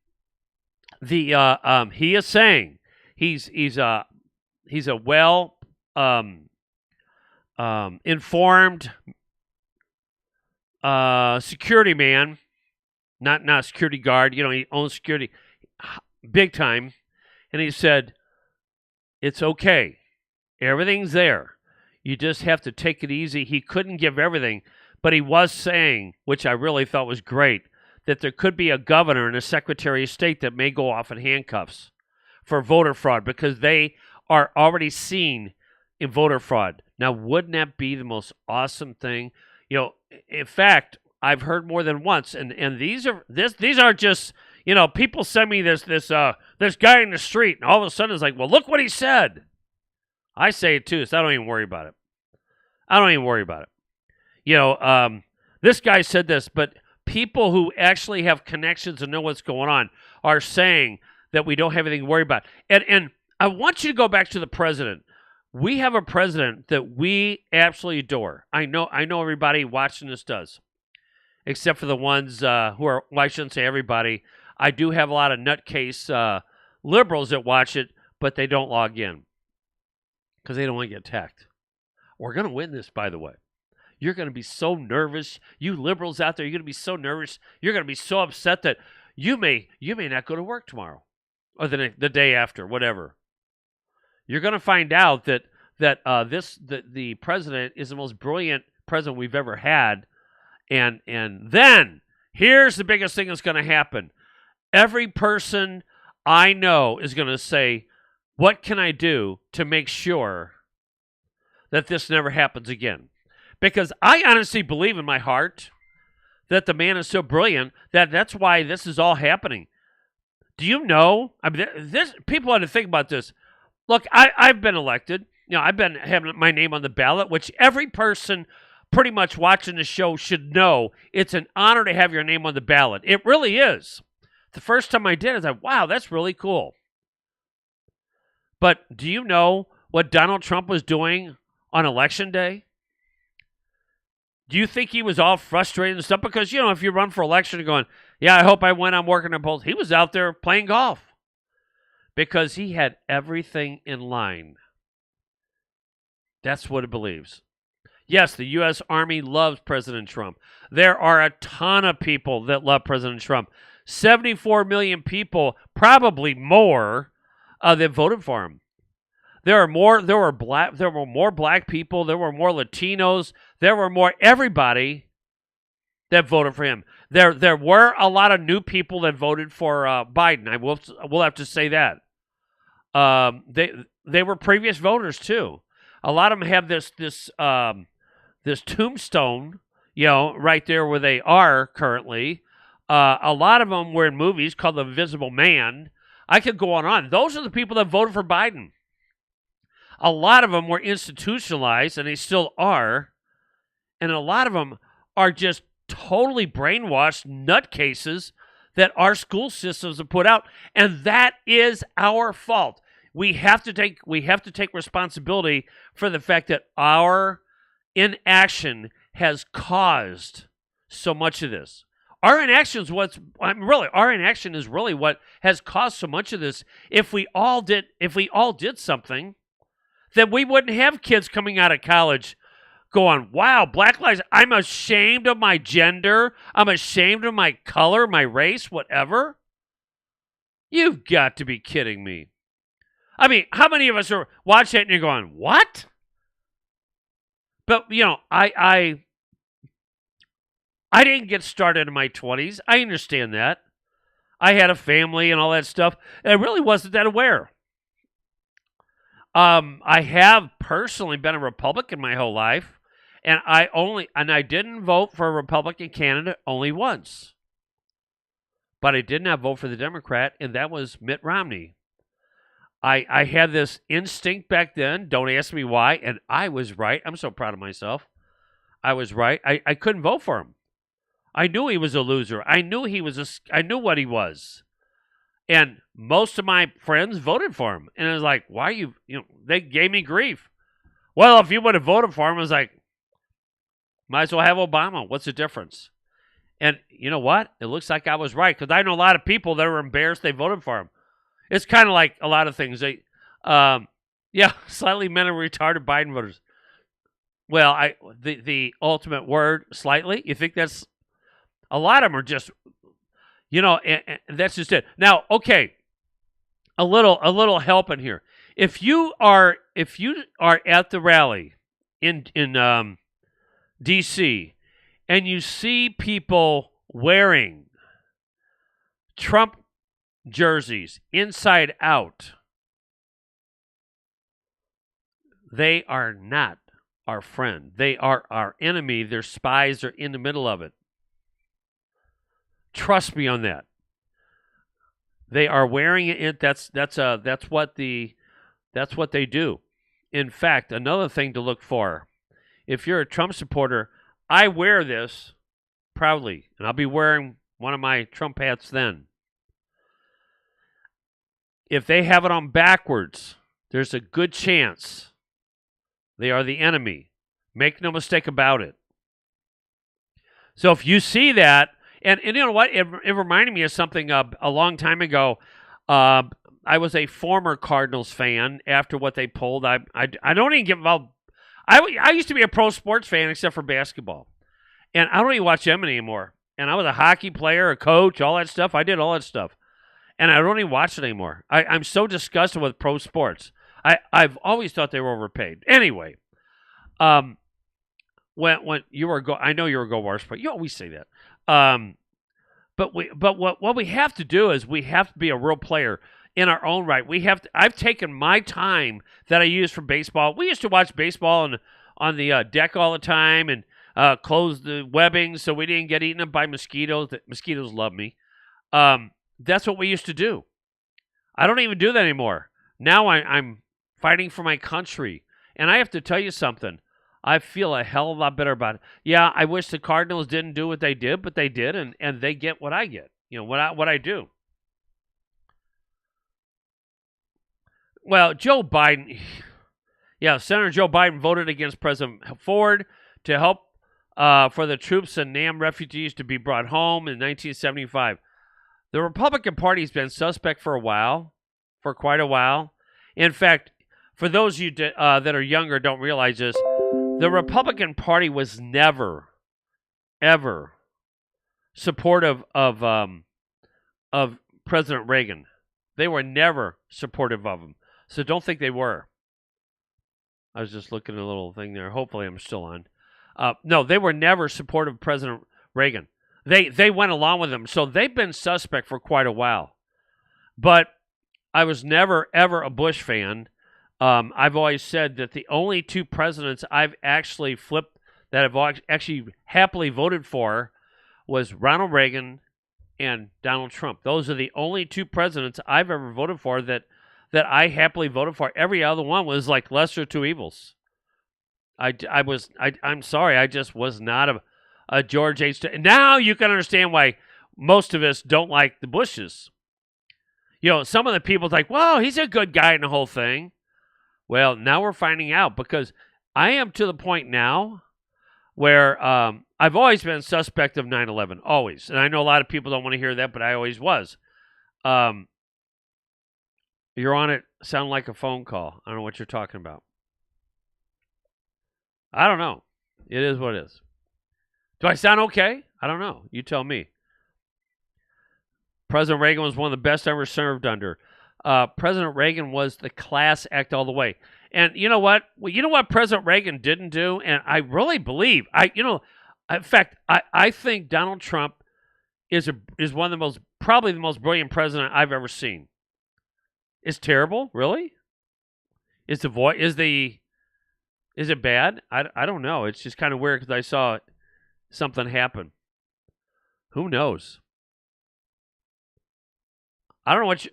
he is saying he's a well informed security man, not security guard. You know, he owns security big time, and he said it's okay, everything's there. You just have to take it easy. He couldn't give everything. But he was saying, which I really thought was great, that there could be a governor and a secretary of state that may go off in handcuffs for voter fraud because they are already seen in voter fraud. Now, wouldn't that be the most awesome thing? You know, in fact, I've heard more than once, and these aren't just, you know, people send me this guy in the street, and all of a sudden it's like, well, look what he said. I say it too, so I don't even worry about it. You know, this guy said this, but people who actually have connections and know what's going on are saying that we don't have anything to worry about. And I want you to go back to the president. We have a president that we absolutely adore. I know everybody watching this does, except for the ones who are, well, I shouldn't say everybody. I do have a lot of nutcase liberals that watch it, but they don't log in because they don't want to get attacked. We're going to win this, by the way. You're going to be so nervous. You liberals out there, you're going to be so nervous. You're going to be so upset that you may not go to work tomorrow or the day after, whatever. You're going to find out that the president is the most brilliant president we've ever had. And then here's the biggest thing that's going to happen. Every person I know is going to say, what can I do to make sure that this never happens again? Because I honestly believe in my heart that the man is so brilliant that that's why this is all happening. Do you know? I mean, people had to think about this. Look, I've been elected. You know, I've been having my name on the ballot, which every person pretty much watching the show should know. It's an honor to have your name on the ballot. It really is. The first time I did, I was like, wow, that's really cool. But do you know what Donald Trump was doing on Election Day? Do you think he was all frustrated and stuff? Because, you know, if you run for election and going, yeah, I hope I win, I'm working on polls. He was out there playing golf because he had everything in line. That's what it believes. Yes, the U.S. Army loves President Trump. There are a ton of people that love President Trump. 74 million people, probably more, that voted for him. There were more black people, there were more Latinos, there were more everybody that voted for him. There were a lot of new people that voted for Biden. We'll have to say that. They were previous voters too. A lot of them have this tombstone, right there where they are currently. A lot of them were in movies called The Invisible Man. I could go on. Those are the people that voted for Biden. A lot of them were institutionalized, and they still are. And a lot of them are just totally brainwashed nutcases that our school systems have put out, and that is our fault. We have to take responsibility for the fact that our inaction has caused so much of this. Our inaction is really what has caused so much of this. If we all did something, then we wouldn't have kids coming out of college going, wow, Black Lives, I'm ashamed of my gender, I'm ashamed of my color, my race, whatever. You've got to be kidding me. I mean, how many of us are watching it and you're going, what? But, I didn't get started in my 20s. I understand that. I had a family and all that stuff, and I really wasn't that aware. I have personally been a Republican my whole life, and I didn't vote for a Republican candidate only once. But I did not vote for the Democrat, and that was Mitt Romney. I had this instinct back then. Don't ask me why, and I was right. I'm so proud of myself. I was right. I couldn't vote for him. I knew he was a loser. I knew what he was. And most of my friends voted for him. And I was like, why are you, they gave me grief. Well, if you would have voted for him, I was like, might as well have Obama. What's the difference? And you know what? It looks like I was right, because I know a lot of people that were embarrassed they voted for him. It's kind of like a lot of things. Slightly mentally retarded Biden voters. Well, the ultimate word, slightly. You think that's a lot of them are just, and that's just it. Now, okay, a little help in here. If you are at the rally in D.C. and you see people wearing Trump jerseys inside out, they are not our friend. They are our enemy. Their spies are in the middle of it. Trust me on that. They are wearing it. That's what they do. In fact, another thing to look for, if you're a Trump supporter, I wear this proudly, and I'll be wearing one of my Trump hats then. If they have it on backwards, there's a good chance they are the enemy. Make no mistake about it. So if you see that, and you know what? It reminded me of something a long time ago. I was a former Cardinals fan after what they pulled. I don't even get involved. I used to be a pro sports fan except for basketball. And I don't even watch them anymore. And I was a hockey player, a coach, all that stuff. I did all that stuff. And I don't even watch it anymore. I'm so disgusted with pro sports. I've always thought they were overpaid. Anyway, when you were I know you're a Go Wars, but you always say that. But what we have to do is we have to be a real player in our own right. I've taken my time that I use for baseball. We used to watch baseball on the deck all the time and close the webbing so we didn't get eaten up by mosquitoes. The mosquitoes love me. That's what we used to do. I don't even do that anymore. Now I'm fighting for my country. And I have to tell you something. I feel a hell of a lot better about it. Yeah, I wish the Cardinals didn't do what they did, but they did, and they get what I get. What I do. Well, Joe Biden, Senator Joe Biden voted against President Ford to help for the troops and Nam refugees to be brought home in 1975. The Republican Party has been suspect for quite a while. In fact, for those of you that are younger don't realize this, the Republican Party was never, ever supportive of of President Reagan. They were never supportive of him. So don't think they were. I was just looking at a little thing there. Hopefully I'm still on. No, they were never supportive of President Reagan. They went along with him. So they've been suspect for quite a while. But I was never, ever a Bush fan. I've always said that the only two presidents I've actually flipped, that I've actually happily voted for, was Ronald Reagan and Donald Trump. Those are the only two presidents I've ever voted for that I happily voted for. Every other one was like lesser of two evils. I'm sorry, I just was not a George H. Now you can understand why most of us don't like the Bushes. You know, some of the people's like, well, he's a good guy in the whole thing. Well, now we're finding out, because I am to the point now where I've always been suspect of 9/11, always. And I know a lot of people don't want to hear that, but I always was. You're on it, sound like a phone call. I don't know what you're talking about. I don't know. It is what it is. Do I sound okay? I don't know. You tell me. President Reagan was one of the best I ever served under. President Reagan was the class act all the way. And you know what? Well, you know what President Reagan didn't do? And I really believe, in fact, I think Donald Trump is one of the probably the most brilliant president I've ever seen. It's terrible, really? Is it bad? I don't know. It's just kind of weird because I saw something happen. Who knows? I don't know what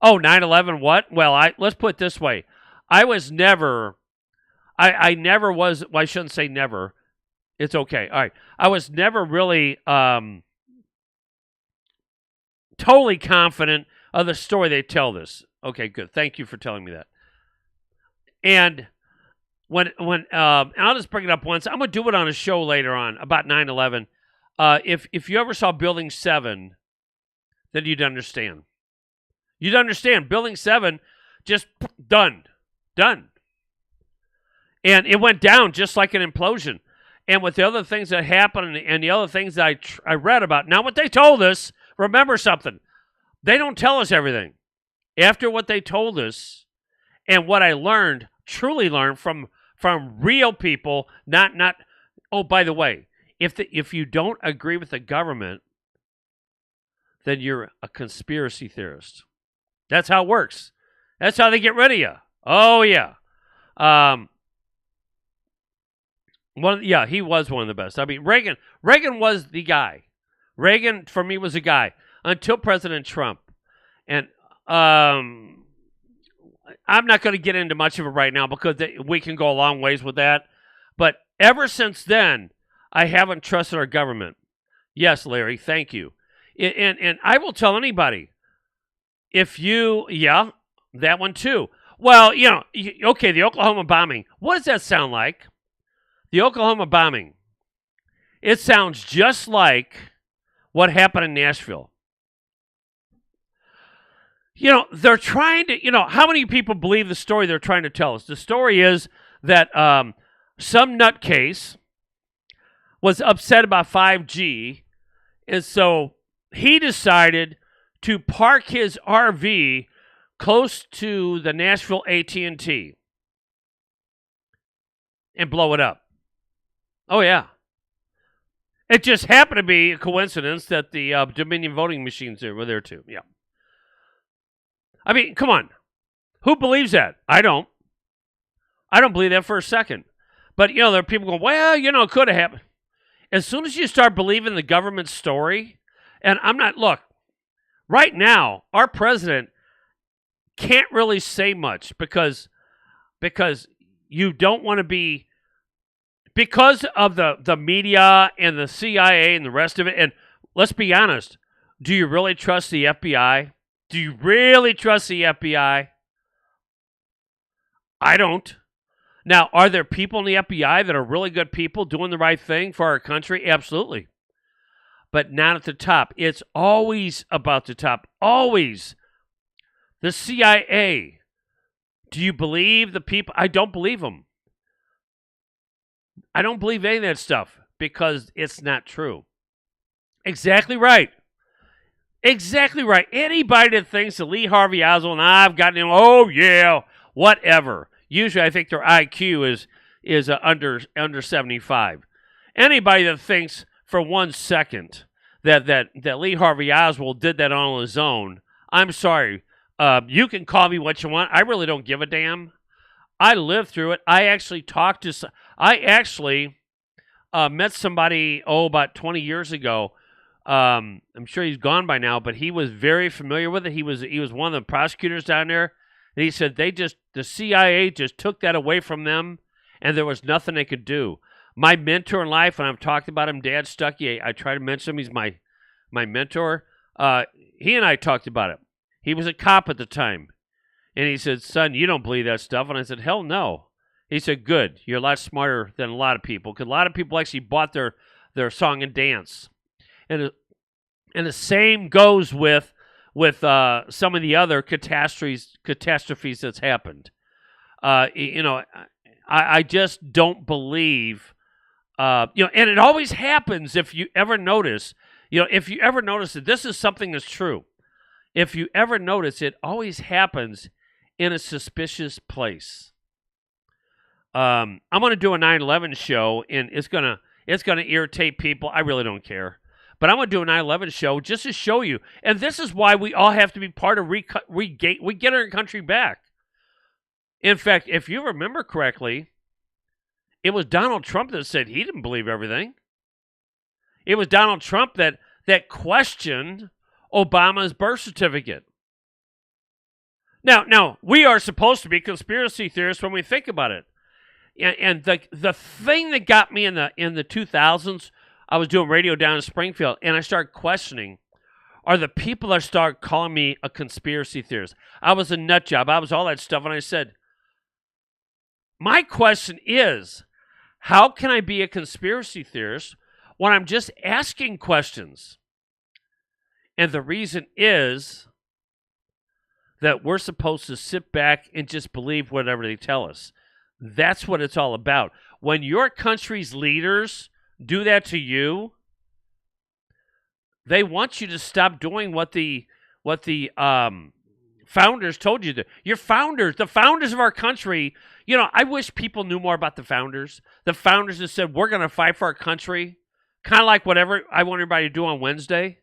9/11 what? Well, let's put it this way. I was never, I never was, well, I shouldn't say never. It's okay. All right. I was never really totally confident of the story they tell this. Okay, good. Thank you for telling me that. And when and I'll just bring it up once. I'm going to do it on a show later on about 9/11. If you ever saw Building 7, then you'd understand. You'd understand. Building 7, just done. And it went down just like an implosion. And with the other things that happened and the other things that I read about, now what they told us, remember something, they don't tell us everything. After what they told us and what I learned, truly learned from real people, not. Oh, by the way, if you don't agree with the government, then you're a conspiracy theorist. That's how it works. That's how they get rid of you. Oh yeah. He was one of the best. I mean, Reagan was the guy. Reagan for me was a guy until President Trump. And I'm not going to get into much of it right now because we can go a long ways with that. But ever since then, I haven't trusted our government. Yes, Larry, thank you. And I will tell anybody, that one too. Well, okay, the Oklahoma bombing. What does that sound like? The Oklahoma bombing. It sounds just like what happened in Nashville. They're trying to, how many people believe the story they're trying to tell us? The story is that some nutcase was upset about 5G, and so he decided to park his RV close to the Nashville AT&T and blow it up. Oh, yeah. It just happened to be a coincidence that the Dominion voting machines were there too. Yeah. I mean, come on. Who believes that? I don't. I don't believe that for a second. But, there are people going, well, it could have happened. As soon as you start believing the government story, and look, right now, our president can't really say much because you don't want to be, because of the media and the CIA and the rest of it. And let's be honest, do you really trust the FBI? Do you really trust the FBI? I don't. Now, are there people in the FBI that are really good people doing the right thing for our country? Absolutely. But not at the top. It's always about the top. Always. The CIA. Do you believe the people? I don't believe them. I don't believe any of that stuff because it's not true. Exactly right. Exactly right. Anybody that thinks that Lee Harvey Oswald and I've gotten him, oh yeah, whatever. Usually, I think their IQ is under 75. Anybody that thinks for 1 second that Lee Harvey Oswald did that on his own, I'm sorry. You can call me what you want. I really don't give a damn. I lived through it. I actually met somebody about 20 years ago. I'm sure he's gone by now, but he was very familiar with it. He was one of the prosecutors down there, and he said the CIA just took that away from them, and there was nothing they could do. My mentor in life, and I've talked about him, Dad Stuckey. I try to mention him. He's my mentor. He and I talked about it. He was a cop at the time, and he said, "Son, you don't believe that stuff." And I said, "Hell no." He said, "Good. You're a lot smarter than a lot of people, because a lot of people actually bought their song and dance." And the same goes with some of the other catastrophes that's happened. I just don't believe. And it always happens if you ever notice. If you ever notice that this is something that's true. If you ever notice, it always happens in a suspicious place. I'm going to do a 9/11 show, and it's gonna irritate people. I really don't care. But I'm going to do a 9/11 show just to show you. And this is why we all have to be part of we get our country back. In fact, if you remember correctly, it was Donald Trump that said he didn't believe everything. It was Donald Trump that questioned Obama's birth certificate. Now, we are supposed to be conspiracy theorists when we think about it. And the thing that got me in the 2000s, I was doing radio down in Springfield, and I started questioning, are the people that start calling me a conspiracy theorist? I was a nut job. I was all that stuff. And I said, my question is, how can I be a conspiracy theorist when I'm just asking questions? And the reason is that we're supposed to sit back and just believe whatever they tell us. That's what it's all about. When your country's leaders do that to you, they want you to stop doing what the founders told you to. Your founders, the founders of our country, I wish people knew more about the founders. The founders that said, we're going to fight for our country, kind of like whatever I want everybody to do on Wednesday.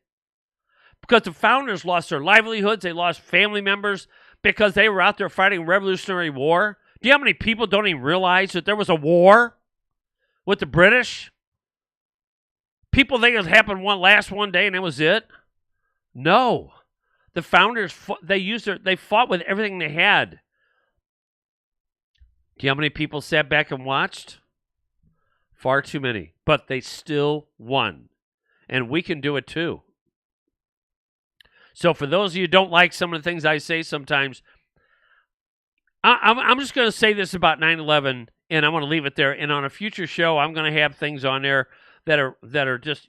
Because the founders lost their livelihoods, they lost family members because they were out there fighting Revolutionary War. Do you know how many people don't even realize that there was a war with the British? People think it happened one day and that was it. No. The founders, they fought with everything they had. Do you know how many people sat back and watched? Far too many. But they still won. And we can do it too. So for those of you who don't like some of the things I say sometimes, I'm just going to say this about 9/11, and I'm going to leave it there. And on a future show, I'm going to have things on there that are just,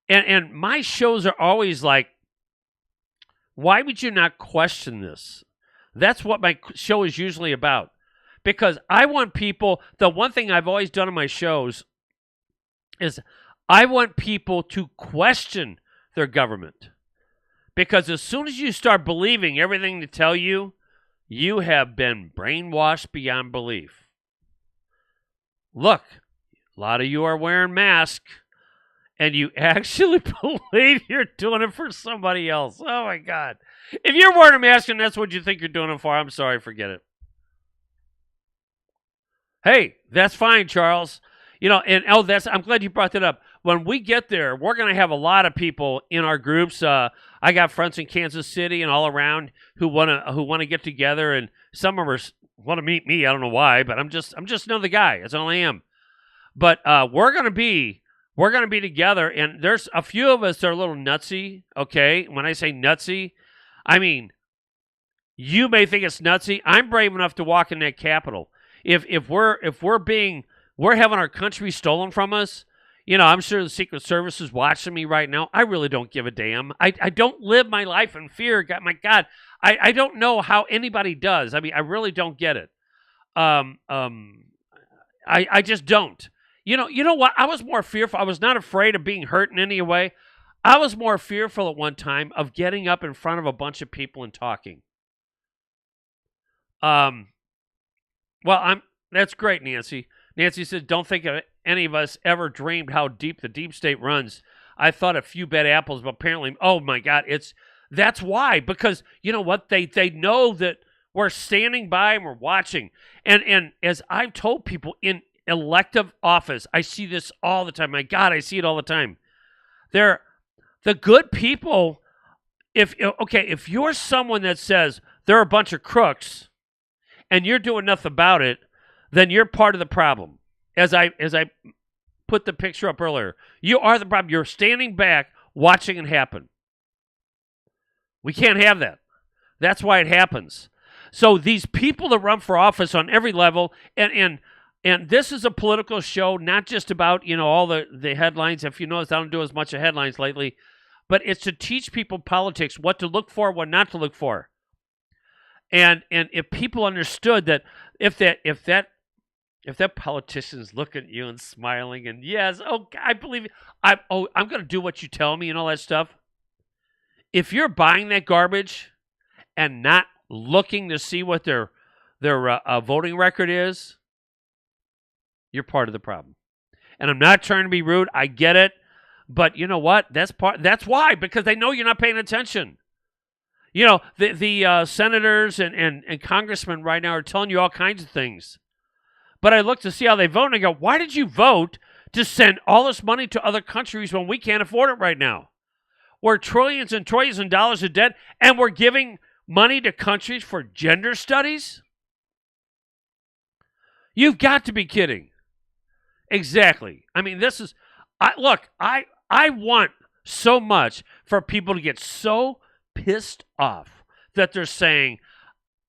and my shows are always like, why would you not question this? That's what my show is usually about. Because I want people, the one thing I've always done in my shows is I want people to question their government. Because as soon as you start believing everything they tell you, you have been brainwashed beyond belief. Look, a lot of you are wearing masks, and you actually believe you're doing it for somebody else. Oh, my God. If you're wearing a mask and that's what you think you're doing it for, I'm sorry, forget it. Hey, that's fine, Charles. I'm glad you brought that up. When we get there, we're going to have a lot of people in our groups. I got friends in Kansas City and all around who want to get together, and some of them want to meet me. I don't know why, but I'm just another guy. That's all I am. But we're going to be together, and there's a few of us that are a little nutsy. Okay, when I say nutsy, I mean you may think it's nutsy. I'm brave enough to walk in that Capitol. If we're having our country stolen from us, I'm sure the Secret Service is watching me right now. I really don't give a damn. I don't live my life in fear. God, my God, I don't know how anybody does. I mean, I really don't get it. I just don't. You know what? I was more fearful. I was not afraid of being hurt in any way. I was more fearful at one time of getting up in front of a bunch of people and talking. That's great, Nancy. Nancy said, don't think any of us ever dreamed how deep the deep state runs. I thought a few bad apples, but apparently, oh my God, that's why. Because you know what? They know that we're standing by and we're watching. And as I've told people in elective office, I see this all the time. My God, I see it all the time. The good people, if you're someone that says they're a bunch of crooks and you're doing nothing about it, then you're part of the problem. As I put the picture up earlier, you are the problem. You're standing back watching it happen. We can't have that. That's why it happens. So these people that run for office on every level, and this is a political show, not just about, all the headlines. If you notice, I don't do as much of headlines lately, but it's to teach people politics, what to look for, what not to look for. And if people understood that if that politician's looking at you and smiling and yes, I believe I'm going to do what you tell me and all that stuff. If you're buying that garbage and not looking to see what their voting record is, you're part of the problem. And I'm not trying to be rude. I get it. But you know what? That's why, because they know you're not paying attention. The senators and congressmen right now are telling you all kinds of things. But I look to see how they vote, and I go, why did you vote to send all this money to other countries when we can't afford it right now? We're trillions and trillions of dollars of debt, and we're giving money to countries for gender studies? You've got to be kidding. Exactly. I mean, I want so much for people to get so pissed off that they're saying,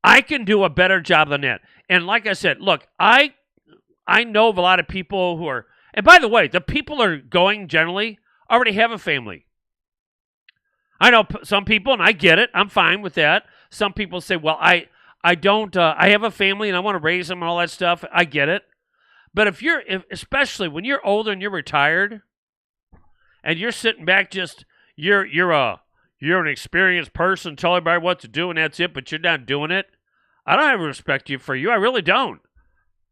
I can do a better job than that. And like I said, look, I know of a lot of people who are, and by the way, the people are going generally already have a family. I know some people, and I get it. I'm fine with that. Some people say, well, I don't, I have a family and I want to raise them and all that stuff. I get it. But especially when you're older and you're retired and you're sitting back you're an experienced person, tell everybody what to do and that's it, but you're not doing it. I don't have respect for you. I really don't.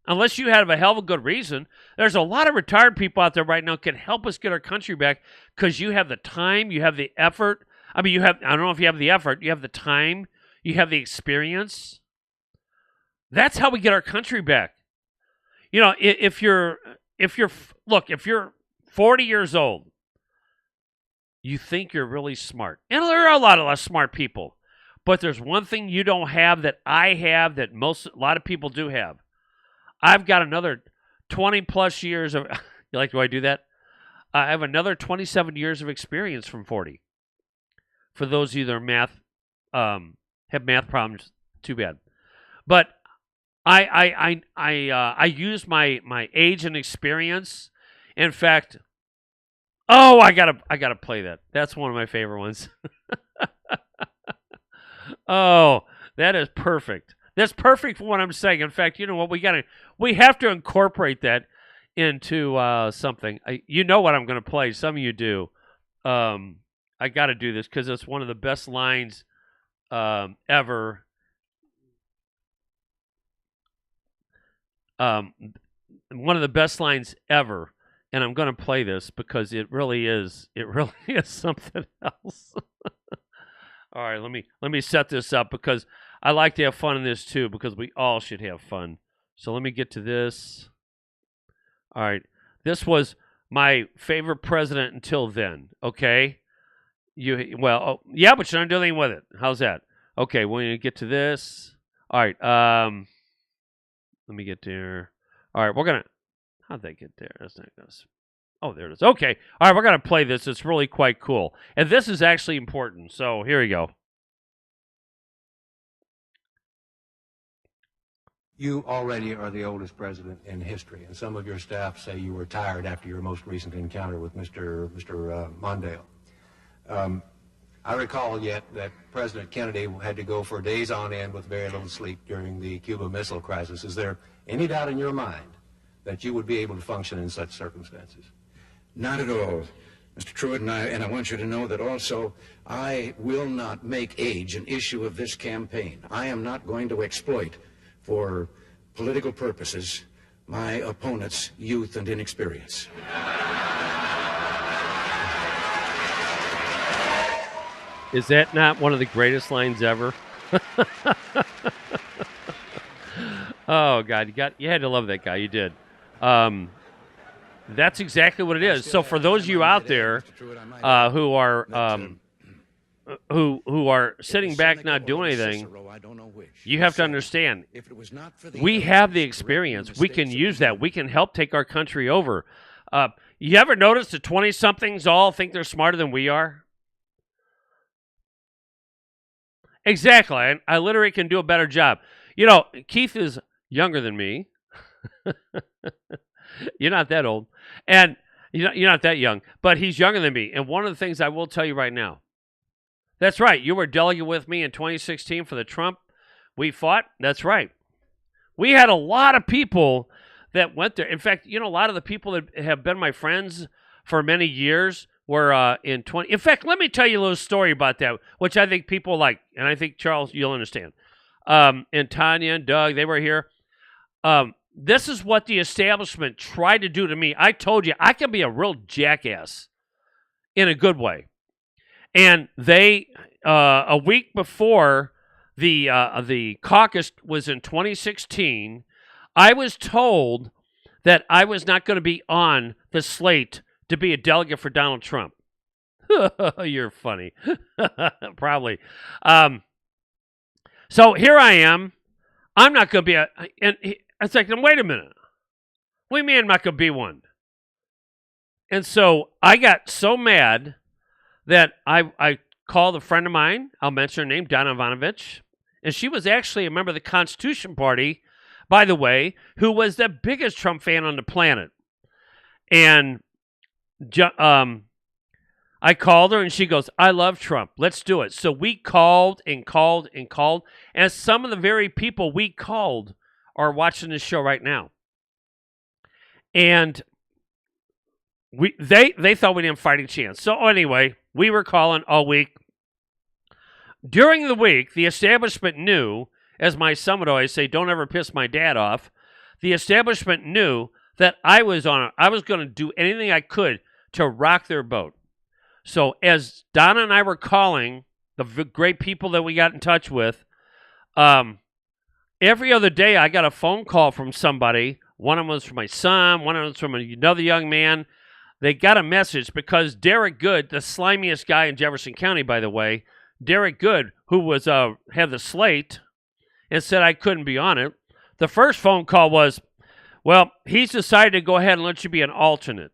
Unless you have a hell of a good reason. There's a lot of retired people out there right now can help us get our country back because you have the time, you have the effort. I mean, I don't know if you have the effort, you have the time, you have the experience. That's how we get our country back. If you're 40 years old, you think you're really smart. And there are a lot of smart people. But there's one thing you don't have that I have that a lot of people do have. I've got another 20 plus years of, you like, do I do that? I have another 27 years of experience from 40. For those of you that are have math problems, too bad. But I use my age and experience. In fact, I gotta play that. That's one of my favorite ones. Oh, that is perfect. That's perfect for what I'm saying. In fact, you know what? We have to incorporate that into something. You know what I'm going to play. Some of you do. I got to do this because it's one of the best lines ever. One of the best lines ever. And I'm going to play this because it really is something else. All right, let me set this up because I like to have fun in this too because we all should have fun. So let me get to this. All right, this was my favorite president until then. Okay, yeah, but you're not doing anything with it. How's that? Okay, we're gonna get to this. All right, let me get there. All right, how'd they get there? That's not this. Oh, there it is. Okay. All right, we're going to play this. It's really quite cool. And this is actually important. So here we go. You already are the oldest president in history, and some of your staff say you were tired after your most recent encounter with Mr. Mondale. I recall yet that President Kennedy had to go for days on end with very little sleep during the Cuba Missile Crisis. Is there any doubt in your mind that you would be able to function in such circumstances? Not at all. Mr. Truitt, and I want you to know that also I will not make age an issue of this campaign. I am not going to exploit for political purposes my opponent's youth and inexperience. Is that not one of the greatest lines ever? Oh God, you had to love that guy. You did. That's exactly what it is. So for those of you out there who are sitting back not doing anything, you have to understand, we have the experience. We can use that. We can help take our country over. You ever notice the 20-somethings all think they're smarter than we are? Exactly. I literally can do a better job. You know, Keith is younger than me. You're not that old. And you're not that young, but he's younger than me. And one of the things I will tell you right now, that's right. You were a delegate with me in 2016 for the Trump we fought. That's right. We had a lot of people that went there. In fact, you know, a lot of the people that have been my friends for many years were in 20. In fact, let me tell you a little story about that, which I think people like. And I think, Charles, you'll understand. And Tanya and Doug, they were here. This is what the establishment tried to do to me. I told you, I can be a real jackass in a good way. And they, a week before the caucus was in 2016, I was told that I was not going to be on the slate to be a delegate for Donald Trump. You're funny. Probably. So here I am. I'm not going to be and it's like, wait a minute. What do you mean I'm not going to be one? And so I got so mad that I called a friend of mine. I'll mention her name, Donna Ivanovich. And she was actually a member of the Constitution Party, by the way, who was the biggest Trump fan on the planet. And I called her, and she goes, I love Trump. Let's do it. So we called and called and called. And some of the very people we called are watching this show right now. And they thought we didn't have a fighting chance. So anyway, we were calling all week. During the week, the establishment knew, as my son would always say, don't ever piss my dad off. The establishment knew that I was going to do anything I could to rock their boat. So as Donna and I were calling the great people that we got in touch with, every other day I got a phone call from somebody. One of them was from my son. One of them was from another young man. They got a message because Derek Good, the slimiest guy in Jefferson County, by the way, Derek Good, who was had the slate and said I couldn't be on it. The first phone call was, well, he's decided to go ahead and let you be an alternate.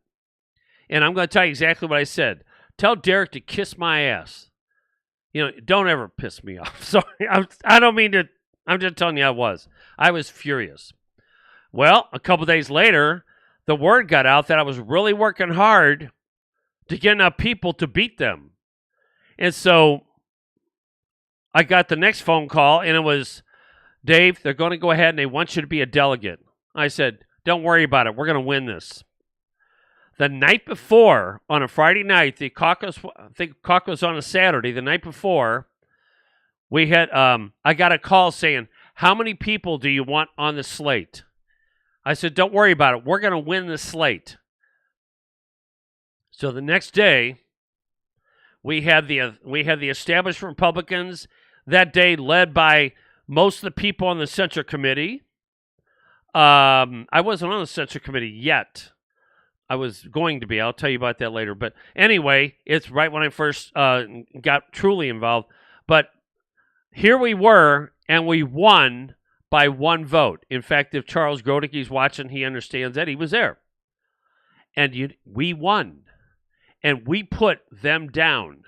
And I'm going to tell you exactly what I said. Tell Derek to kiss my ass. You know, don't ever piss me off. Sorry, I don't mean to. I'm just telling you I was furious. Well, a couple days later, the word got out that I was really working hard to get enough people to beat them. And so I got the next phone call, and it was, Dave, they're going to go ahead and they want you to be a delegate. I said, don't worry about it. We're going to win this. The night before, on a Friday night, the caucus, I think caucus on a Saturday, the night before, we had, I got a call saying, how many people do you want on the slate? I said, don't worry about it. We're going to win the slate. So the next day, we had the established Republicans that day led by most of the people on the Central Committee. I wasn't on the Central Committee yet. I was going to be. I'll tell you about that later. But anyway, it's right when I first got truly involved. But here we were, and we won by one vote. In fact, if Charles Grodicke's watching, he understands that. He was there. And we won. And we put them down.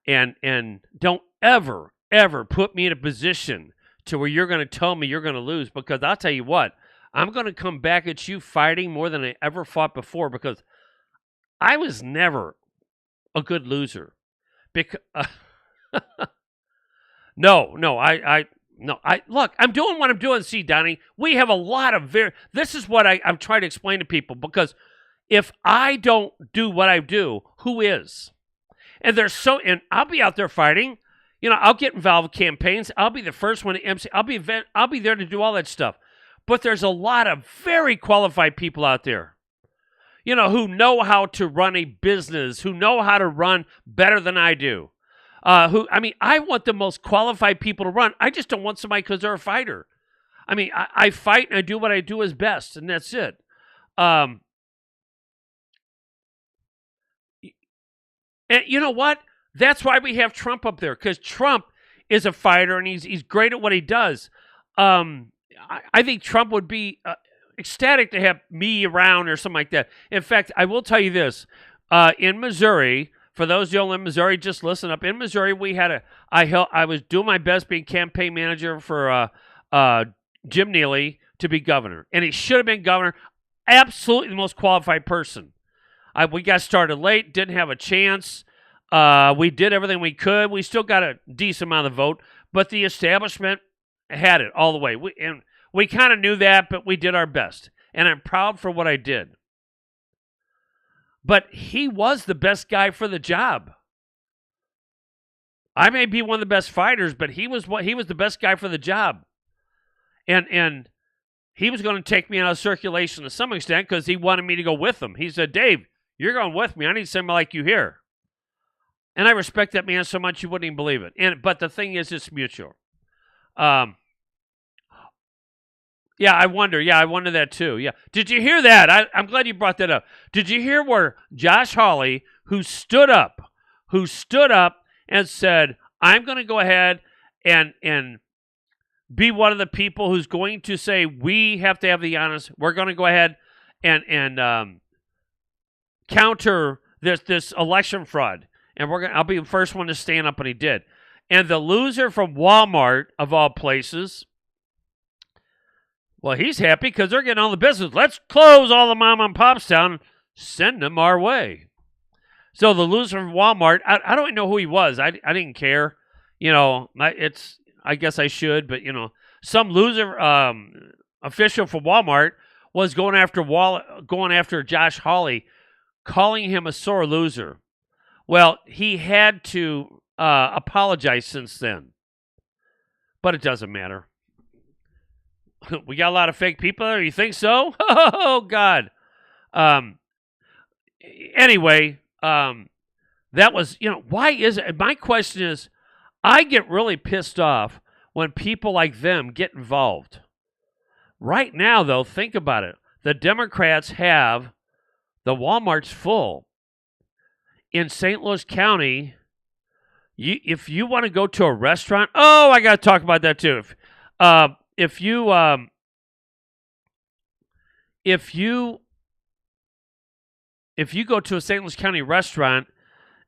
And don't ever, ever put me in a position to where you're going to tell me you're going to lose. Because I'll tell you what, I'm going to come back at you fighting more than I ever fought before, because I was never a good loser. Because no, look, I'm doing what I'm doing. See, Donnie, we have a lot of this is what I'm trying to explain to people, because if I don't do what I do, who is? And and I'll be out there fighting. You know, I'll get involved with campaigns. I'll be the first one to MC. I'll be there to do all that stuff. But there's a lot of very qualified people out there, you know, who know how to run a business, who know how to run better than I do. I want the most qualified people to run. I just don't want somebody because they're a fighter. I mean, I fight and I do what I do as best, and that's it. And you know what? That's why we have Trump up there, because Trump is a fighter and he's great at what he does. I think Trump would be ecstatic to have me around or something like that. In fact, I will tell you this: in Missouri, for those who don't live in Missouri, just listen up. In Missouri, I was doing my best being campaign manager for Jim Neely to be governor, and he should have been governor. Absolutely the most qualified person. We got started late, didn't have a chance. We did everything we could. We still got a decent amount of vote, but the establishment had it all the way. We kind of knew that, but we did our best, and I'm proud for what I did. But he was the best guy for the job. I may be one of the best fighters, but he was the best guy for the job. And he was going to take me out of circulation to some extent because he wanted me to go with him. He said, "Dave, you're going with me. I need somebody like you here." And I respect that man so much you wouldn't even believe it. But the thing is, it's mutual. I wonder that too. Yeah. Did you hear that? I'm glad you brought that up. Did you hear where Josh Hawley, who stood up and said, "I'm going to go ahead and be one of the people who's going to say we have to have the honest. We're going to go ahead and counter this election fraud, and I'll be the first one to stand up," and he did. And the loser from Walmart, of all places, well, he's happy because they're getting all the business. Let's close all the mom and pops down, send them our way. So the loser from Walmart, I don't even know who he was. I didn't care. You know, I guess I should, but, you know, some loser official for Walmart was going after Josh Hawley, calling him a sore loser. Well, he had to apologize since then, but it doesn't matter. We got a lot of fake people there. You think so? Oh, God. Anyway, that was, you know, why is it? My question is, I get really pissed off when people like them get involved. Right now, though, think about it. The Democrats have the Walmarts full. In St. Louis County, if you want to go to a restaurant, I got to talk about that too. If you go to a St. Louis County restaurant,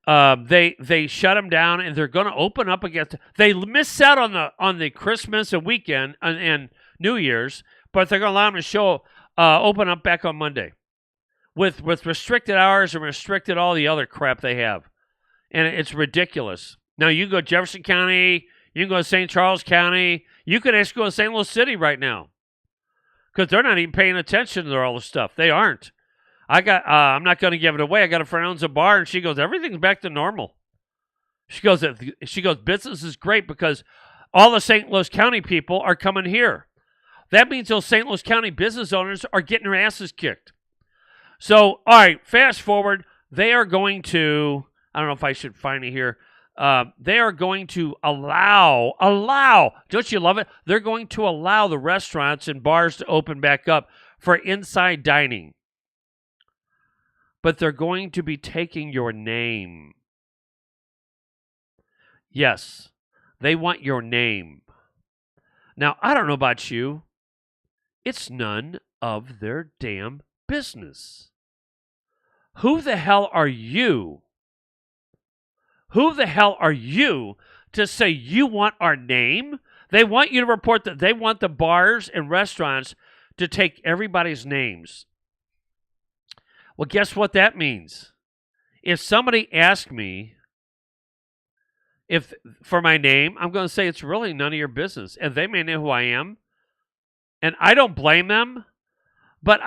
they shut them down, and they're going to open up again. They miss out on the Christmas and weekend and New Year's, but they're going to allow them to open up back on Monday with restricted hours and restricted all the other crap they have, and it's ridiculous. Now you can go to Jefferson County, you can go to St. Charles County, you could actually go to St. Louis City right now because they're not even paying attention to all this stuff. They aren't. I'm not going to give it away. I got a friend who owns a bar, and she goes, everything's back to normal. She goes, business is great because all the St. Louis County people are coming here. That means those St. Louis County business owners are getting their asses kicked. So, all right, fast forward. They are going to, I don't know if I should find it here. They are going to allow, don't you love it? They're going to allow the restaurants and bars to open back up for inside dining. But they're going to be taking your name. Yes, they want your name. Now, I don't know about you. It's none of their damn business. Who the hell are you? Who the hell are you to say you want our name? They want you to report that they want the bars and restaurants to take everybody's names. Well, guess what that means? If somebody asks me for my name, I'm going to say it's really none of your business. And they may know who I am. And I don't blame them. But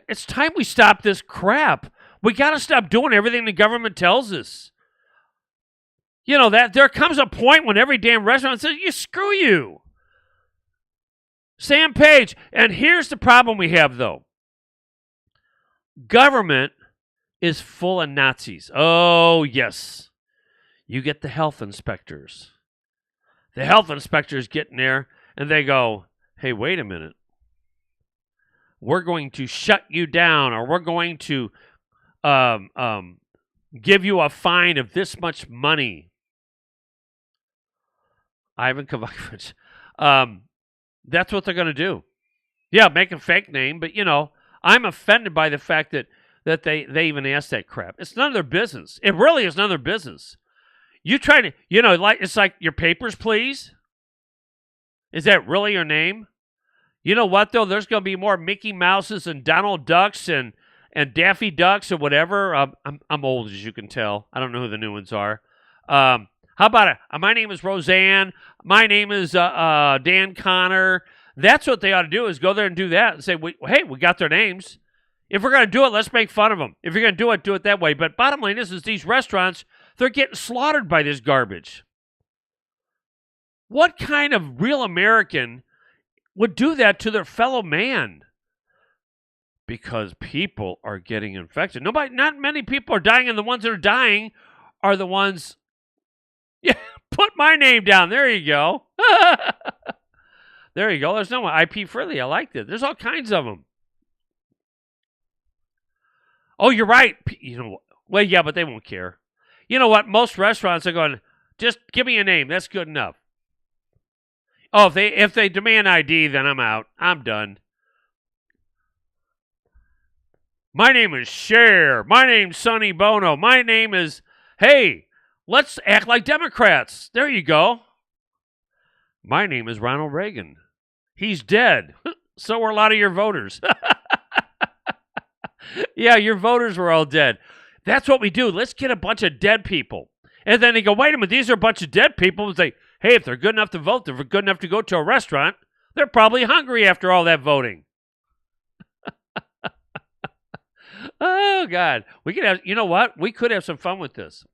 it's time we stop this crap. We got to stop doing everything the government tells us. You know, that there comes a point when every damn restaurant says, "You screw you." Sam Page. And here's the problem we have, though. Government is full of Nazis. Oh, yes. You get the health inspectors. The health inspectors get in there and they go, "Hey, wait a minute. We're going to shut you down, or we're going to give you a fine of this much money." Ivan Kovacevic. That's what they're going to do. Yeah, make a fake name, but, you know, I'm offended by the fact that they even asked that crap. It's none of their business. It really is none of their business. You try to, you know, like it's like your papers, please. Is that really your name? You know what, though? There's going to be more Mickey Mouses and Donald Ducks and Daffy Ducks or whatever. I'm old, as you can tell. I don't know who the new ones are. How about it? My name is Roseanne. My name is Dan Connor. That's what they ought to do, is go there and do that and say, hey, we got their names. If we're going to do it, let's make fun of them. If you're going to do it that way. But bottom line is these restaurants, they're getting slaughtered by this garbage. What kind of real American would do that to their fellow man? Because people are getting infected. Not many people are dying, and the ones that are dying are the ones. Yeah, put my name down. There you go. There you go. There's no one. IP Friendly. I liked it. There's all kinds of them. Oh, you're right. You know, well, yeah, but they won't care. You know what? Most restaurants are going, just give me a name. That's good enough. Oh, if they demand ID, then I'm out. I'm done. My name is Cher. My name's Sonny Bono. My name is, hey, let's act like Democrats. There you go. My name is Ronald Reagan. He's dead. So are a lot of your voters. Yeah, your voters were all dead. That's what we do. Let's get a bunch of dead people. And then they go, wait a minute, these are a bunch of dead people. And say, hey, if they're good enough to vote, they're good enough to go to a restaurant, they're probably hungry after all that voting. Oh, God. We could have, you know what? We could have some fun with this.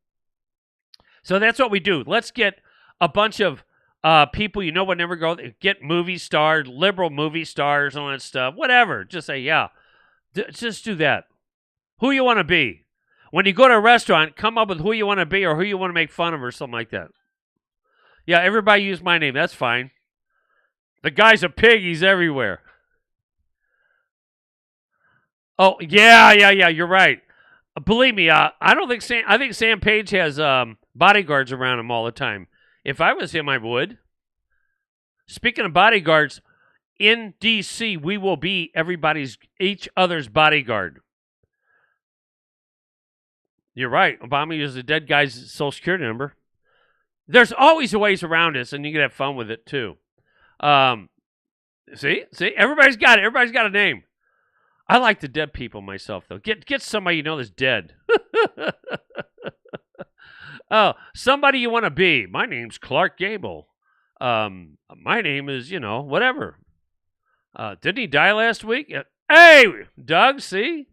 So that's what we do. Let's get a bunch of people you know would never go. Get movie stars, liberal movie stars, all that stuff. Whatever. Just say, yeah. Just do that. Who you want to be. When you go to a restaurant, come up with who you want to be or who you want to make fun of or something like that. Yeah, everybody use my name. That's fine. The guy's a pig. He's everywhere. Oh, yeah. You're right. Believe me, I think Sam Page has bodyguards around him all the time. If I was him, I would. Speaking of bodyguards, in D.C., we will be each other's bodyguard. You're right. Obama used a dead guy's social security number. There's always ways around this, and you can have fun with it, too. See? Everybody's got it. Everybody's got a name. I like the dead people myself, though. Get somebody you know that's dead. Oh, somebody you want to be. My name's Clark Gable. My name is, whatever. Didn't he die last week? Hey, Doug, see?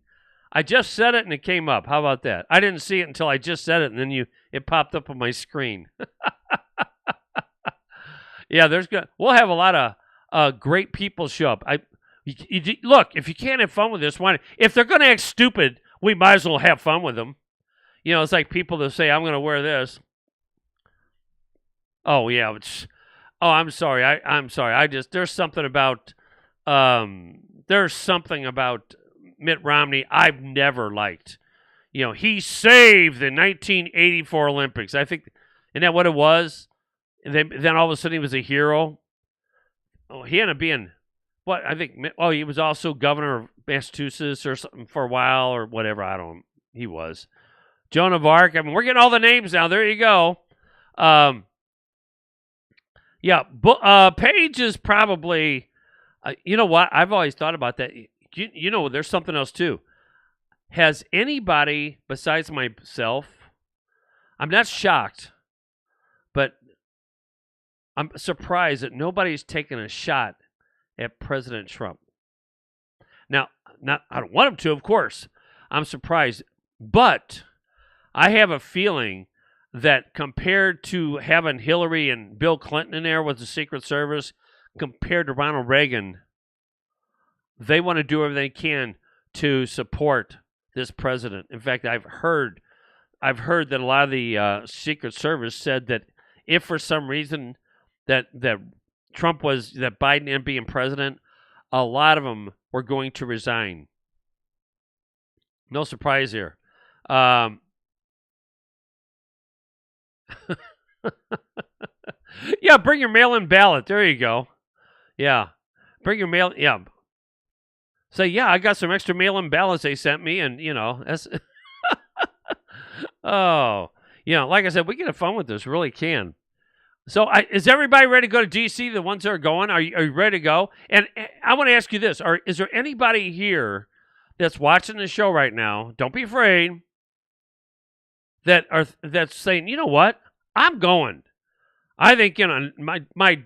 I just said it and it came up. How about that? I didn't see it until I just said it, and then it popped up on my screen. Yeah, we'll have a lot of great people show up. Look, if you can't have fun with this one, if they're going to act stupid, we might as well have fun with them. It's like people that say, I'm going to wear this. Oh, yeah. I'm sorry. I'm sorry. There's something about Mitt Romney I've never liked. He saved the 1984 Olympics. I think, isn't that what it was? And then all of a sudden he was a hero. Oh, he ended up being, what, I think, he was also governor of Massachusetts or something for a while or whatever. He was. Joan of Arc. I mean, we're getting all the names now. There you go. Page is probably, you know what? I've always thought about that. There's something else too. Has anybody besides myself, I'm not shocked, but I'm surprised that nobody's taken a shot at President Trump. Now, I don't want him to, of course. I'm surprised. But I have a feeling that compared to having Hillary and Bill Clinton in there with the Secret Service, compared to Ronald Reagan, they want to do everything they can to support this president. In fact, I've heard that a lot of the Secret Service said that if for some reason that Biden ended up being president, a lot of them were going to resign. No surprise here. Yeah, bring your mail-in ballot. There you go. Yeah, bring your mail. Yeah. Say, yeah, I got some extra mail-in ballots they sent me, and that's. Oh, like I said, we can have fun with this. Really can. So, is everybody ready to go to DC? The ones that are going, are you ready to go? And I want to ask you this: is there anybody here that's watching the show right now? Don't be afraid. That's saying, you know what? I'm going. I think my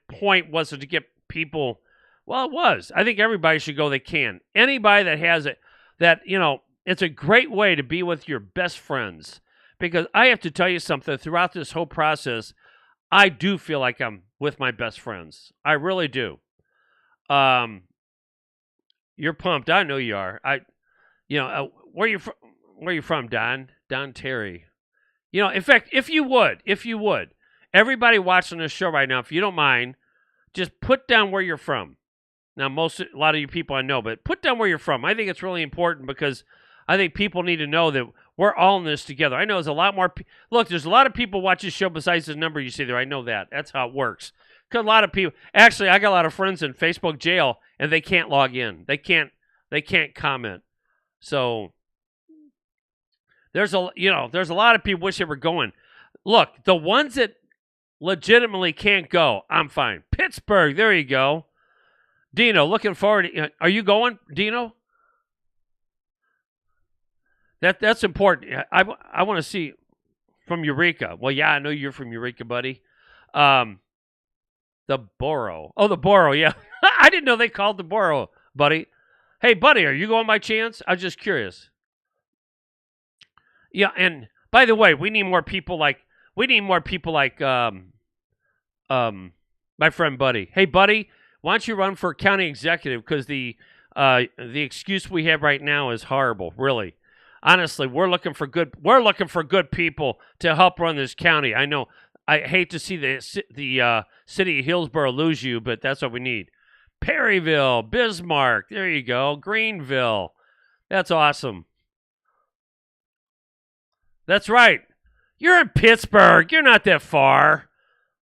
point wasn't to get people. Well, it was. I think everybody should go. They can. Anybody that has it, it's a great way to be with your best friends. Because I have to tell you something. Throughout this whole process, I do feel like I'm with my best friends. I really do. You're pumped. I know you are. Where you from? Where you from, Don? Don Terry. In fact, if you would, everybody watching this show right now, if you don't mind, just put down where you're from. Now, a lot of you people I know, but put down where you're from. I think it's really important because I think people need to know that we're all in this together. I know there's a lot more. Look, there's a lot of people watch this show besides the number you see there. I know that. That's how it works. Because a lot of people, actually, I got a lot of friends in Facebook jail, and they can't log in. They can't comment. So there's a lot of people wish they were going. Look, the ones that legitimately can't go, I'm fine. Pittsburgh, there you go. Dino, looking forward. Are you going, Dino? That's important. I want to see from Eureka. Well, yeah, I know you're from Eureka, buddy. The Borough. Oh, the Borough, yeah. I didn't know they called the Borough, buddy. Hey, buddy, are you going by chance? I was just curious. Yeah, and by the way, we need more people like my friend Buddy. Hey, Buddy, why don't you run for county executive? Because the excuse we have right now is horrible. Really, honestly, we're looking for good people to help run this county. I know. I hate to see the city of Hillsborough lose you, but that's what we need. Perryville, Bismarck, there you go. Greenville, that's awesome. That's right. You're in Pittsburgh. You're not that far.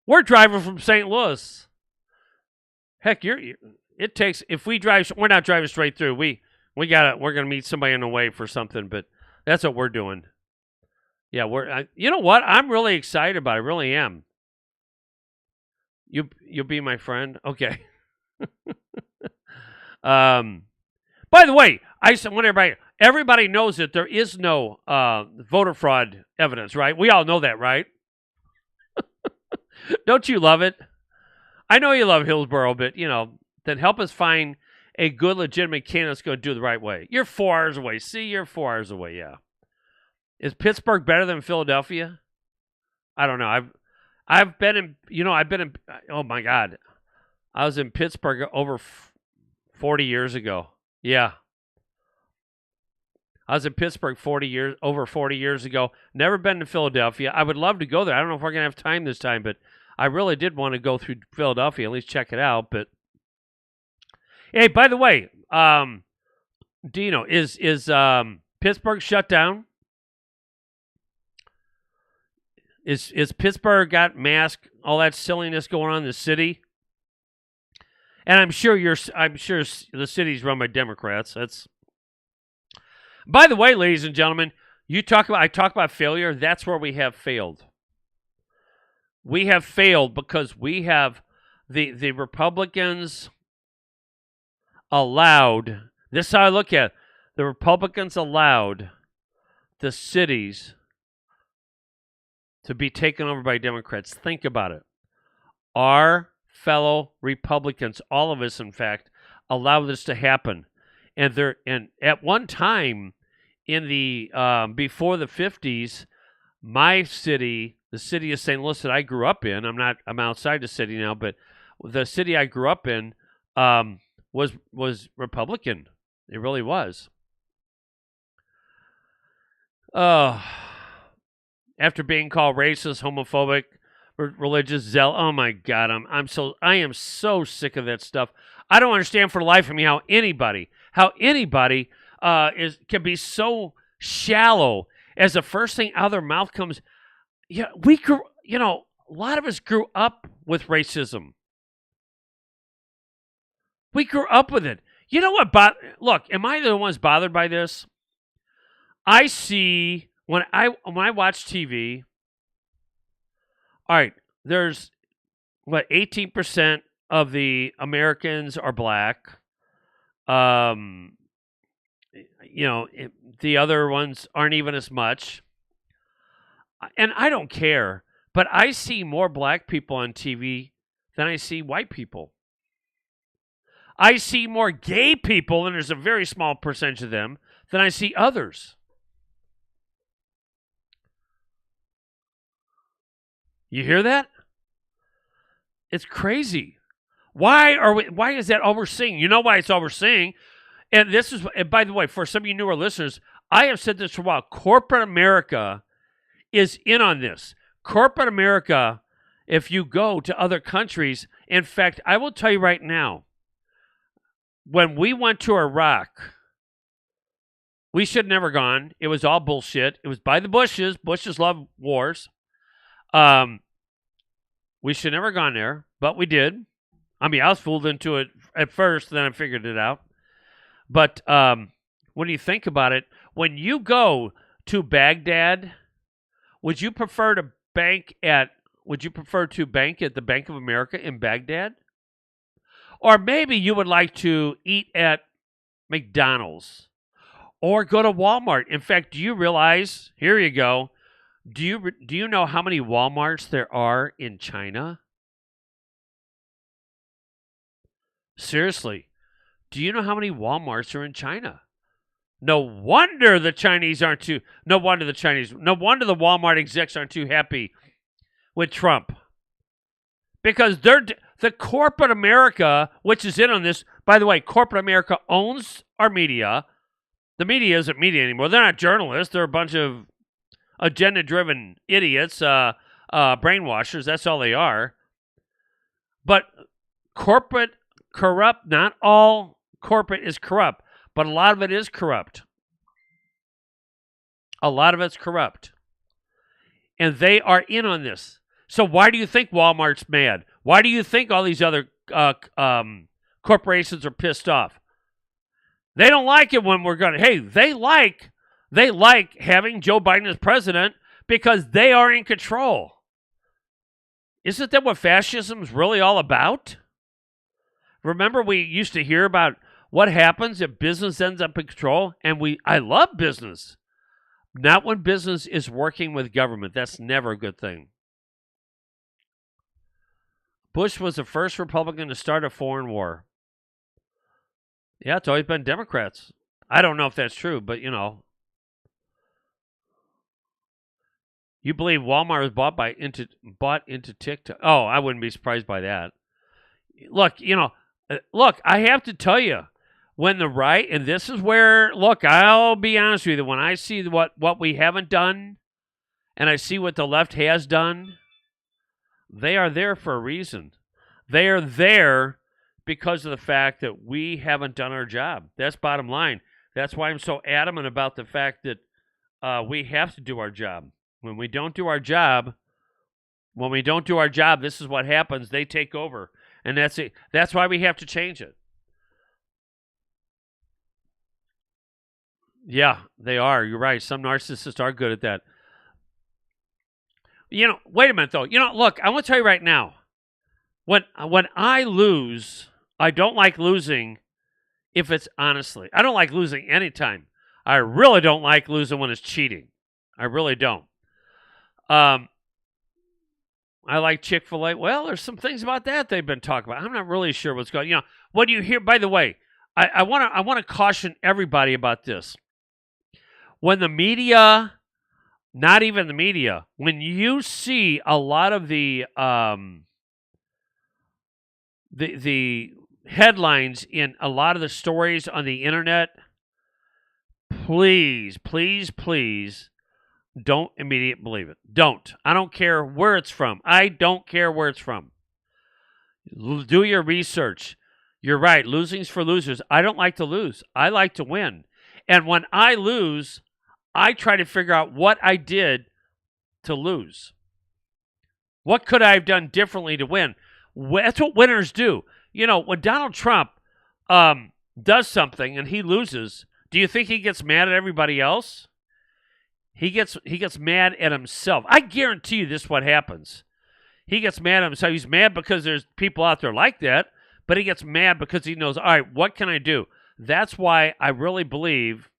We're driving from St. Louis. Heck, it takes, if we drive, we're not driving straight through. We're going to meet somebody on the way for something, but that's what we're doing. Yeah, you know what? I'm really excited about it. I really am. You'll be my friend? Okay. By the way, I want everybody knows that there is no voter fraud evidence, right? We all know that, right? Don't you love it? I know you love Hillsborough, but, then help us find a good, legitimate candidate that's going to do it the right way. You're 4 hours away. See, you're 4 hours away, yeah. Is Pittsburgh better than Philadelphia? I don't know. I've been in, oh my God. I was in Pittsburgh over 40 years ago. Yeah. I was in Pittsburgh over 40 years ago. Never been to Philadelphia. I would love to go there. I don't know if we're going to have time this time, but I really did want to go through Philadelphia, at least check it out. But hey, by the way, Dino, is Pittsburgh shut down? Is Pittsburgh got mask, all that silliness going on in the city? And I'm sure the city's run by Democrats. That's. By the way, ladies and gentlemen, I talk about failure. That's where we have failed. We have failed because we have the Republicans allowed. This is how I look at it. The Republicans allowed the cities to be taken over by Democrats. Think about it. Our fellow Republicans, all of us, in fact, allowed this to happen. and at one time in the before the 50s, my city, the city of St. Louis that I grew up in, I'm outside the city now, but the city I grew up in was Republican. It really was. After being called racist, homophobic, religious zeal. Oh my God, I am so sick of that stuff. I don't understand for the life of me how anybody can be so shallow as the first thing out of their mouth comes. Yeah, a lot of us grew up with racism. We grew up with it. You know what? Look, am I the ones bothered by this? I see when I watch TV. All right, there's 18% of the Americans are black. The other ones aren't even as much. And I don't care, but I see more black people on TV than I see white people. I see more gay people, and there's a very small percentage of them, than I see others. You hear that? It's crazy. Why is that all we're seeing? You know why it's all we're seeing? And by the way, for some of you newer listeners, I have said this for a while. Corporate America is in on this. Corporate America, if you go to other countries, in fact, I will tell you right now, when we went to Iraq, we should have never gone. It was all bullshit. It was by the Bushes. Bushes love wars. We should have never gone there, but we did. I mean, I was fooled into it at first, then I figured it out. But when you think about it, when you go to Baghdad, would you prefer to bank at the Bank of America in Baghdad? Or maybe you would like to eat at McDonald's or go to Walmart. In fact, do you realize, here you go, do you know how many Walmarts there are in China? Seriously, do you know how many Walmarts are in China? No wonder the Walmart execs aren't too happy with Trump. Because the corporate America, which is in on this, by the way, corporate America owns our media. The media isn't media anymore. They're not journalists. They're a bunch of agenda-driven idiots, brainwashers. That's all they are. But corporate corrupt, not all corporate is corrupt, but a lot of it is corrupt. A lot of it's corrupt. And they are in on this. So why do you think Walmart's mad? Why do you think all these other corporations are pissed off? They don't like it when we're going to... Hey, they like having Joe Biden as president because they are in control. Isn't that what fascism is really all about? Remember, we used to hear about what happens if business ends up in control, and I love business. Not when business is working with government. That's never a good thing. Bush was the first Republican to start a foreign war. Yeah, it's always been Democrats. I don't know if that's true, but you believe Walmart was bought into TikTok? Oh, I wouldn't be surprised by that. Look, I have to tell you, when the right, and this is where, look, I'll be honest with you, when I see what we haven't done, and I see what the left has done, they are there for a reason. They are there because of the fact that we haven't done our job. That's bottom line. That's why I'm so adamant about the fact that we have to do our job. When we don't do our job, this is what happens. They take over. And that's it. That's why we have to change it. Yeah, they are. You're right. Some narcissists are good at that. Wait a minute, though. Look, I want to tell you right now. When I lose, I don't like losing if it's honestly. I don't like losing anytime. I really don't like losing when it's cheating. I really don't. I like Chick-fil-A. Well, there's some things about that they've been talking about. I'm not really sure what's going on. What do you hear? By the way, I want to caution everybody about this. When the media, not even the media, when you see a lot of the headlines in a lot of the stories on the internet, please, please, please don't immediately believe it. Don't. I don't care where it's from. I don't care where it's from. Do your research. You're right. Losing's for losers. I don't like to lose. I like to win. And when I lose, I try to figure out what I did to lose. What could I have done differently to win? That's what winners do. You know, when Donald Trump does something and he loses, do you think he gets mad at everybody else? He gets mad at himself. I guarantee you this is what happens. He gets mad at himself. He's mad because there's people out there like that, but he gets mad because he knows, all right, what can I do? That's why I really believe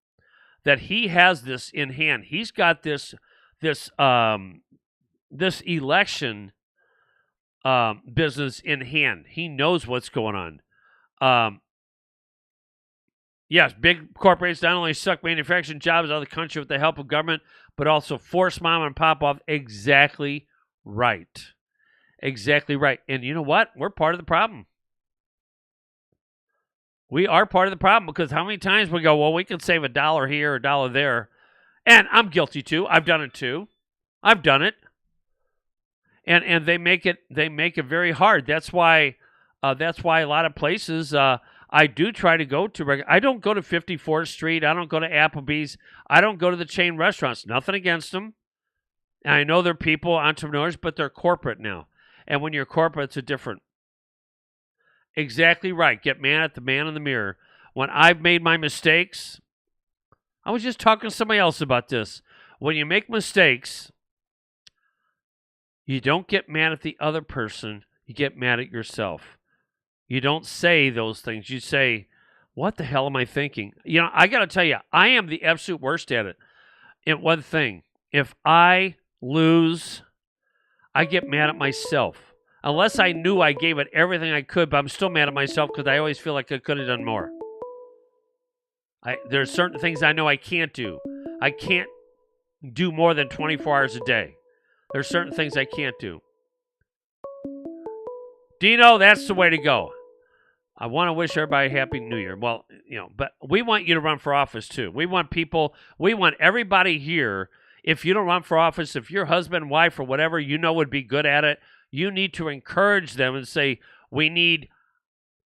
that he has this in hand. He's got this election business in hand. He knows what's going on. Yes, big corporations not only suck manufacturing jobs out of the country with the help of government, but also force mom and pop off. Exactly right. Exactly right. And you know what? We're part of the problem. We are part of the problem because how many times we go, well, we can save $1 here, $1 there. And I'm guilty too. I've done it too. I've done it. And they make it very hard. That's why a lot of places I do try to go to. I don't go to 54th Street. I don't go to Applebee's. I don't go to the chain restaurants. Nothing against them. And I know they're people, entrepreneurs, but they're corporate now. And when you're corporate, it's a different. Exactly right. Get mad at the man in the mirror. When I've made my mistakes, I was just talking to somebody else about this. When you make mistakes, you don't get mad at the other person. You get mad at yourself. You don't say those things. You say, what the hell am I thinking? You know, I got to tell you, I am the absolute worst at it. And one thing, if I lose, I get mad at myself. Unless I knew I gave it everything I could, but I'm still mad at myself because I always feel like I could have done more. There's certain things I know I can't do. I can't do more than 24 hours a day. There's certain things I can't do. Dino, that's the way to go. I want to wish everybody a happy new year. Well, you know, but we want you to run for office too. We want everybody here. If you don't run for office, if your husband, wife, or whatever you know would be good at it, you need to encourage them and say, we need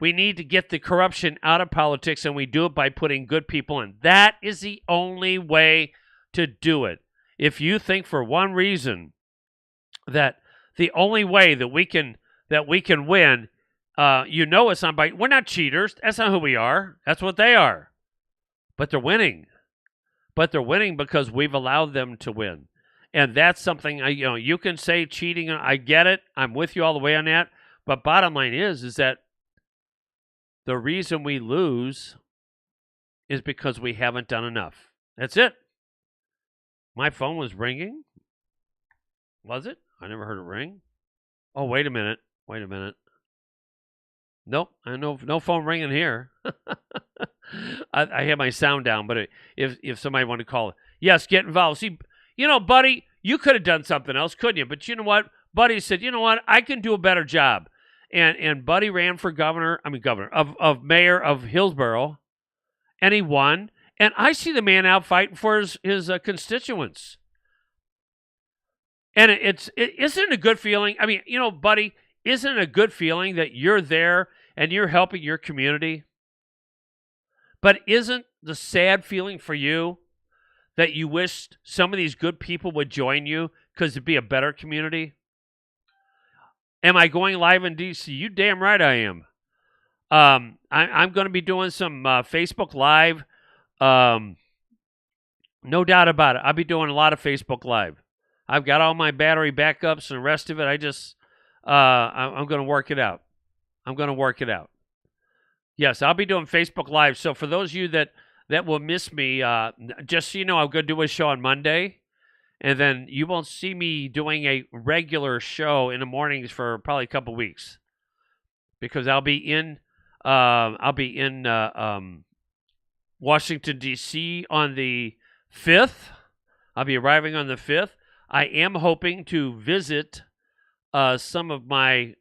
to get the corruption out of politics, and we do it by putting good people in. That is the only way to do it. If you think for one reason that the only way that we can win, it's not by, we're not cheaters. That's not who we are. That's what they are. But they're winning. But they're winning because we've allowed them to win. And that's something, you can say cheating. I get it. I'm with you all the way on that. But bottom line is that the reason we lose is because we haven't done enough. That's it. My phone was ringing. Was it? I never heard it ring. Oh, wait a minute. Nope, no phone ringing here. I have my sound down, but if somebody wanted to call it, yes, get involved. See, buddy, you could have done something else, couldn't you? But you know what? Buddy said, you know what? I can do a better job. And Buddy ran for governor of mayor of Hillsborough, and he won. And I see the man out fighting for his constituents. And isn't it a good feeling? I mean, Buddy, isn't it a good feeling that you're there and you're helping your community? But isn't the sad feeling for you that you wished some of these good people would join you because it'd be a better community? Am I going live in D.C.? You damn right I am. I'm going to be doing some Facebook Live. No doubt about it. I'll be doing a lot of Facebook Live. I've got all my battery backups and the rest of it. I'm going to work it out. Yes, I'll be doing Facebook Live. So for those of you that will miss me, just so you know, I'm going to do a show on Monday. And then you won't see me doing a regular show in the mornings for probably a couple weeks. Because I'll be in I'll be in Washington, D.C. on the 5th. I'll be arriving on the 5th. I am hoping to visit some of my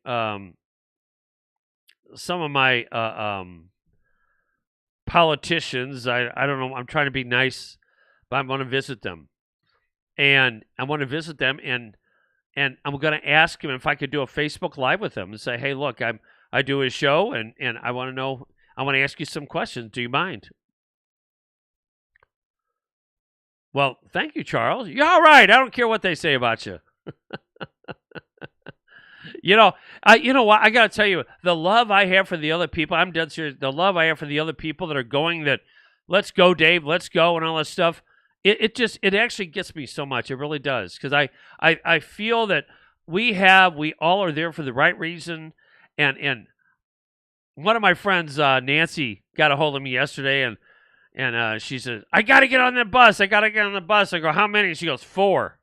politicians. I don't know. I'm trying to be nice, but I'm going to visit them, and I want to visit them, and I'm going to ask him if I could do a Facebook Live with him and say, hey, look, I do his show, and I want to know. I want to ask you some questions. Do you mind? Well, thank you, Charles. You're all right. I don't care what they say about you. You know what? I got to tell you, the love I have for the other people, I'm dead serious. The love I have for the other people that are going that, let's go, Dave, let's go, and all that stuff, it actually gets me so much. It really does. Because I feel that we all are there for the right reason. And one of my friends, Nancy, got a hold of me yesterday, and she says, I got to get on that bus. I go, how many? She goes, 4.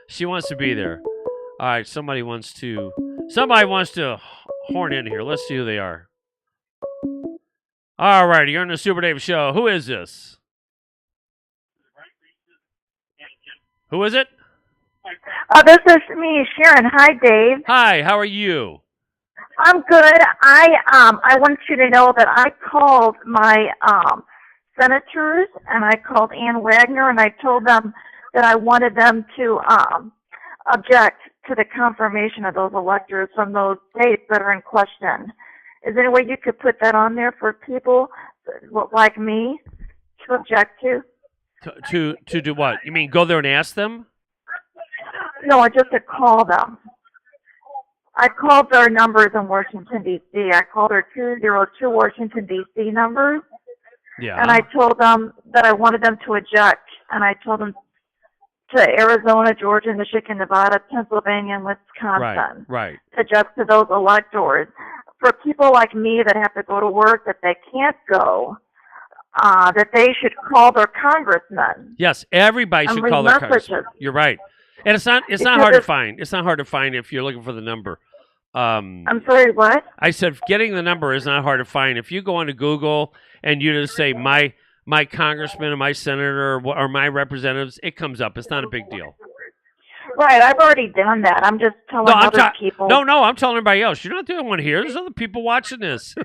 She wants to be there. All right, somebody wants to horn in here. Let's see who they are. All right, you're on the Super Dave Show. Who is this? Who is it? This is me, Sharon. Hi, Dave. Hi, how are you? I'm good. I want you to know that I called my senators, and I called Ann Wagner, and I told them that I wanted them to object to the confirmation of those electors from those states that are in question. Is there any way you could put that on there for people like me to object to? To do what? You mean go there and ask them? No, just to call them. I called their numbers in Washington, D.C. I called their 202 Washington, D.C. numbers. Yeah. And I told them that I wanted them to object. And I told them to Arizona, Georgia, Michigan, Nevada, Pennsylvania, and Wisconsin. Right. To object to those electors. For people like me that have to go to work, that they can't go, that they should call their congressmen. Yes, everybody should call their congressman. You're right. And it's not hard to find. It's not hard to find if you're looking for the number. I'm sorry, what? I said getting the number is not hard to find. If you go onto Google and you just say my congressman or my senator or my representatives, it comes up. It's not a big deal. Right, I've already done that. I'm just telling other people. No, I'm telling everybody else. You're not the only one here. There's other people watching this.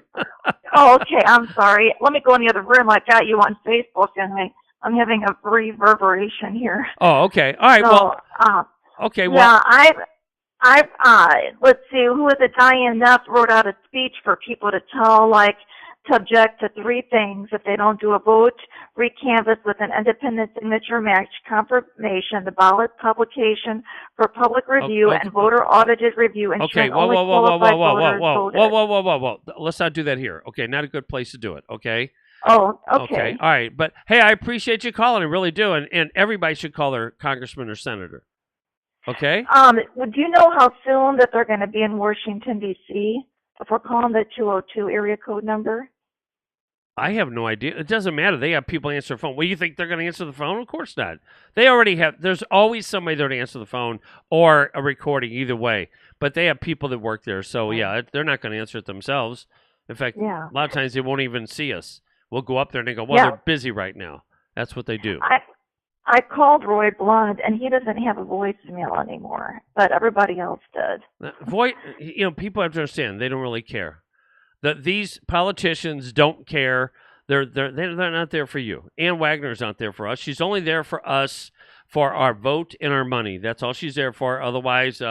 Oh, okay. I'm sorry. Let me go in the other room. I got you on Facebook, and I'm having a reverberation here. Oh, okay. All right. So, okay. Well, yeah, let's see. Who was it? Diane Neff wrote out a speech for people to tell, to object to 3 things if they don't do a vote, recanvass with an independent signature match confirmation, the ballot publication for public review, and voter audited review. Okay, whoa. Let's not do that here. Okay, not a good place to do it, okay? Oh, okay. All right. But, hey, I appreciate you calling. I really do. And everybody should call their congressman or senator. Okay? Do you know how soon that they're going to be in Washington, D.C., if we're calling the 202 area code number? I have no idea. It doesn't matter. They have people answer the phone. Well, you think they're going to answer the phone? Of course not. They already have. There's always somebody there to answer the phone or a recording, either way. But they have people that work there. So, yeah, they're not going to answer it themselves. In fact, a lot of times they won't even see us. We'll go up there and they go, well, they're busy right now. That's what they do. I called Roy Blunt, and he doesn't have a voicemail anymore, but everybody else did. People have to understand, they don't really care. These politicians don't care. They're not there for you. Ann Wagner's not there for us. She's only there for us for our vote and our money. That's all she's there for. Otherwise,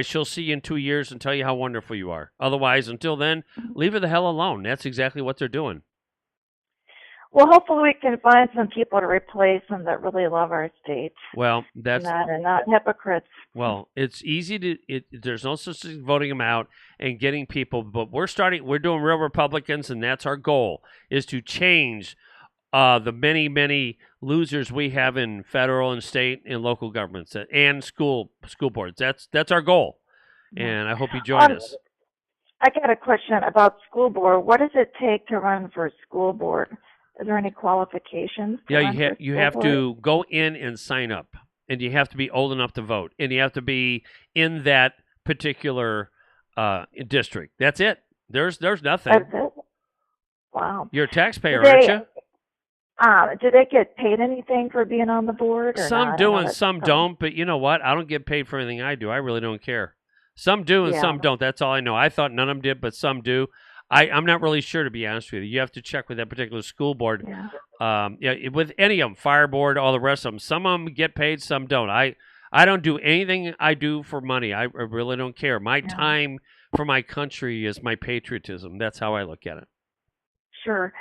she'll see you in 2 years and tell you how wonderful you are. Otherwise, until then, leave her the hell alone. That's exactly what they're doing. Well, hopefully we can find some people to replace them that really love our state. Well, that's and not hypocrites. Well, it's easy to. There's no such thing as voting them out and getting people. But we're doing real Republicans, and that's our goal: is to change the many losers we have in federal and state and local governments and school boards. That's our goal, and I hope you join us. I got a question about school board. What does it take to run for school board? Is there any qualifications? Yeah, you have to go in and sign up, and you have to be old enough to vote, and you have to be in that particular district. That's it. There's nothing. That's it. Wow. You're a taxpayer, Do aren't they, you? do they get paid anything for being on the board? Or Some not? I do know and that's some don't, but you know what? I don't get paid for anything I do. I really don't care. Some do and Yeah. some don't. That's all I know. I thought none of them did, but some do. I'm not really sure, to be honest with you. You have to check with that particular school board. Yeah. Yeah, with any of them, fire board, all the rest of them. Some of them get paid, some don't. I don't do anything I do for money. I really don't care. My Yeah. time for my country is my patriotism. That's how I look at it. Sure.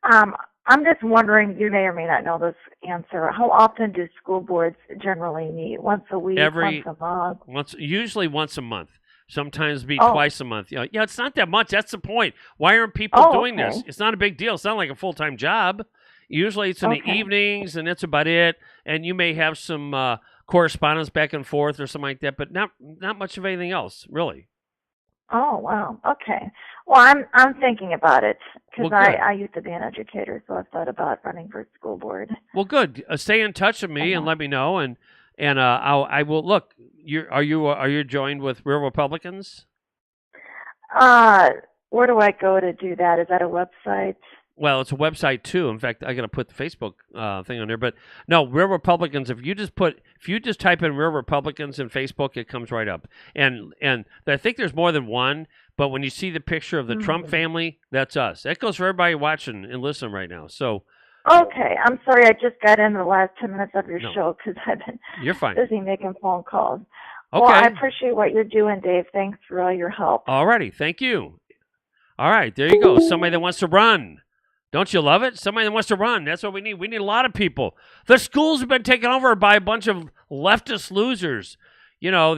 I'm just wondering, you may or may not know this answer. How often do school boards generally meet? Once a week, once a month? Usually once a month. Sometimes be Oh. twice a month. Yeah, it's not that much. That's the point. Why aren't people doing okay. this? It's not a big deal. It's not like a full-time job. Usually it's in the Okay. evenings, and that's about it. And you may have some correspondence back and forth or something like that, but not much of anything else, really. Oh, wow. Okay. Well, I'm thinking about it because Well, good. I used to be an educator, so I've thought about running for school board. Well, good. Stay in touch with me and let me know, and I will look. Are you joined with Real Republicans? Where do I go to do that? Is that a website? Well, it's a website too. In fact, I got to put the Facebook thing on there. But no, Real Republicans. If you just type in Real Republicans in Facebook, it comes right up. And I think there's more than one. But when you see the picture of the Trump family, that's us. That goes for everybody watching and listening right now. So. Okay. I'm sorry. I just got in the last 10 minutes of your No. show because I've been You're fine. busy making phone calls. Okay. Well, I appreciate what you're doing, Dave. Thanks for all your help. Alrighty. Thank you. All right. There you go. Somebody that wants to run. Don't you love it? Somebody that wants to run. That's what we need. We need a lot of people. The schools have been taken over by a bunch of leftist losers. You know,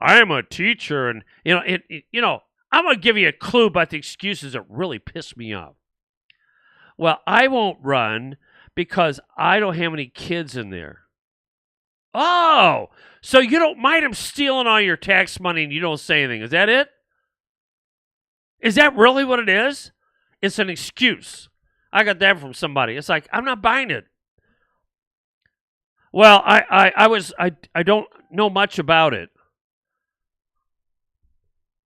I'm a teacher, and I'm going to give you a clue about the excuses that really piss me off. Well, I won't run because I don't have any kids in there. Oh, so you don't mind them stealing all your tax money and you don't say anything. Is that it? Is that really what it is? It's an excuse. I got that from somebody. It's like, I'm not buying it. Well, I don't know much about it.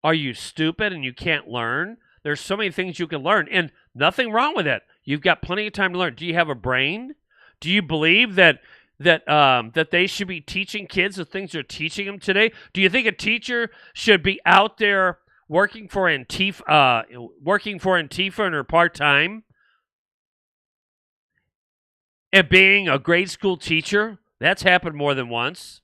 Are you stupid and you can't learn? There's so many things you can learn, and nothing wrong with it. You've got plenty of time to learn. Do you have a brain? Do you believe that they should be teaching kids the things they're teaching them today? Do you think a teacher should be out there working for Antifa in her part-time and being a grade school teacher? That's happened more than once.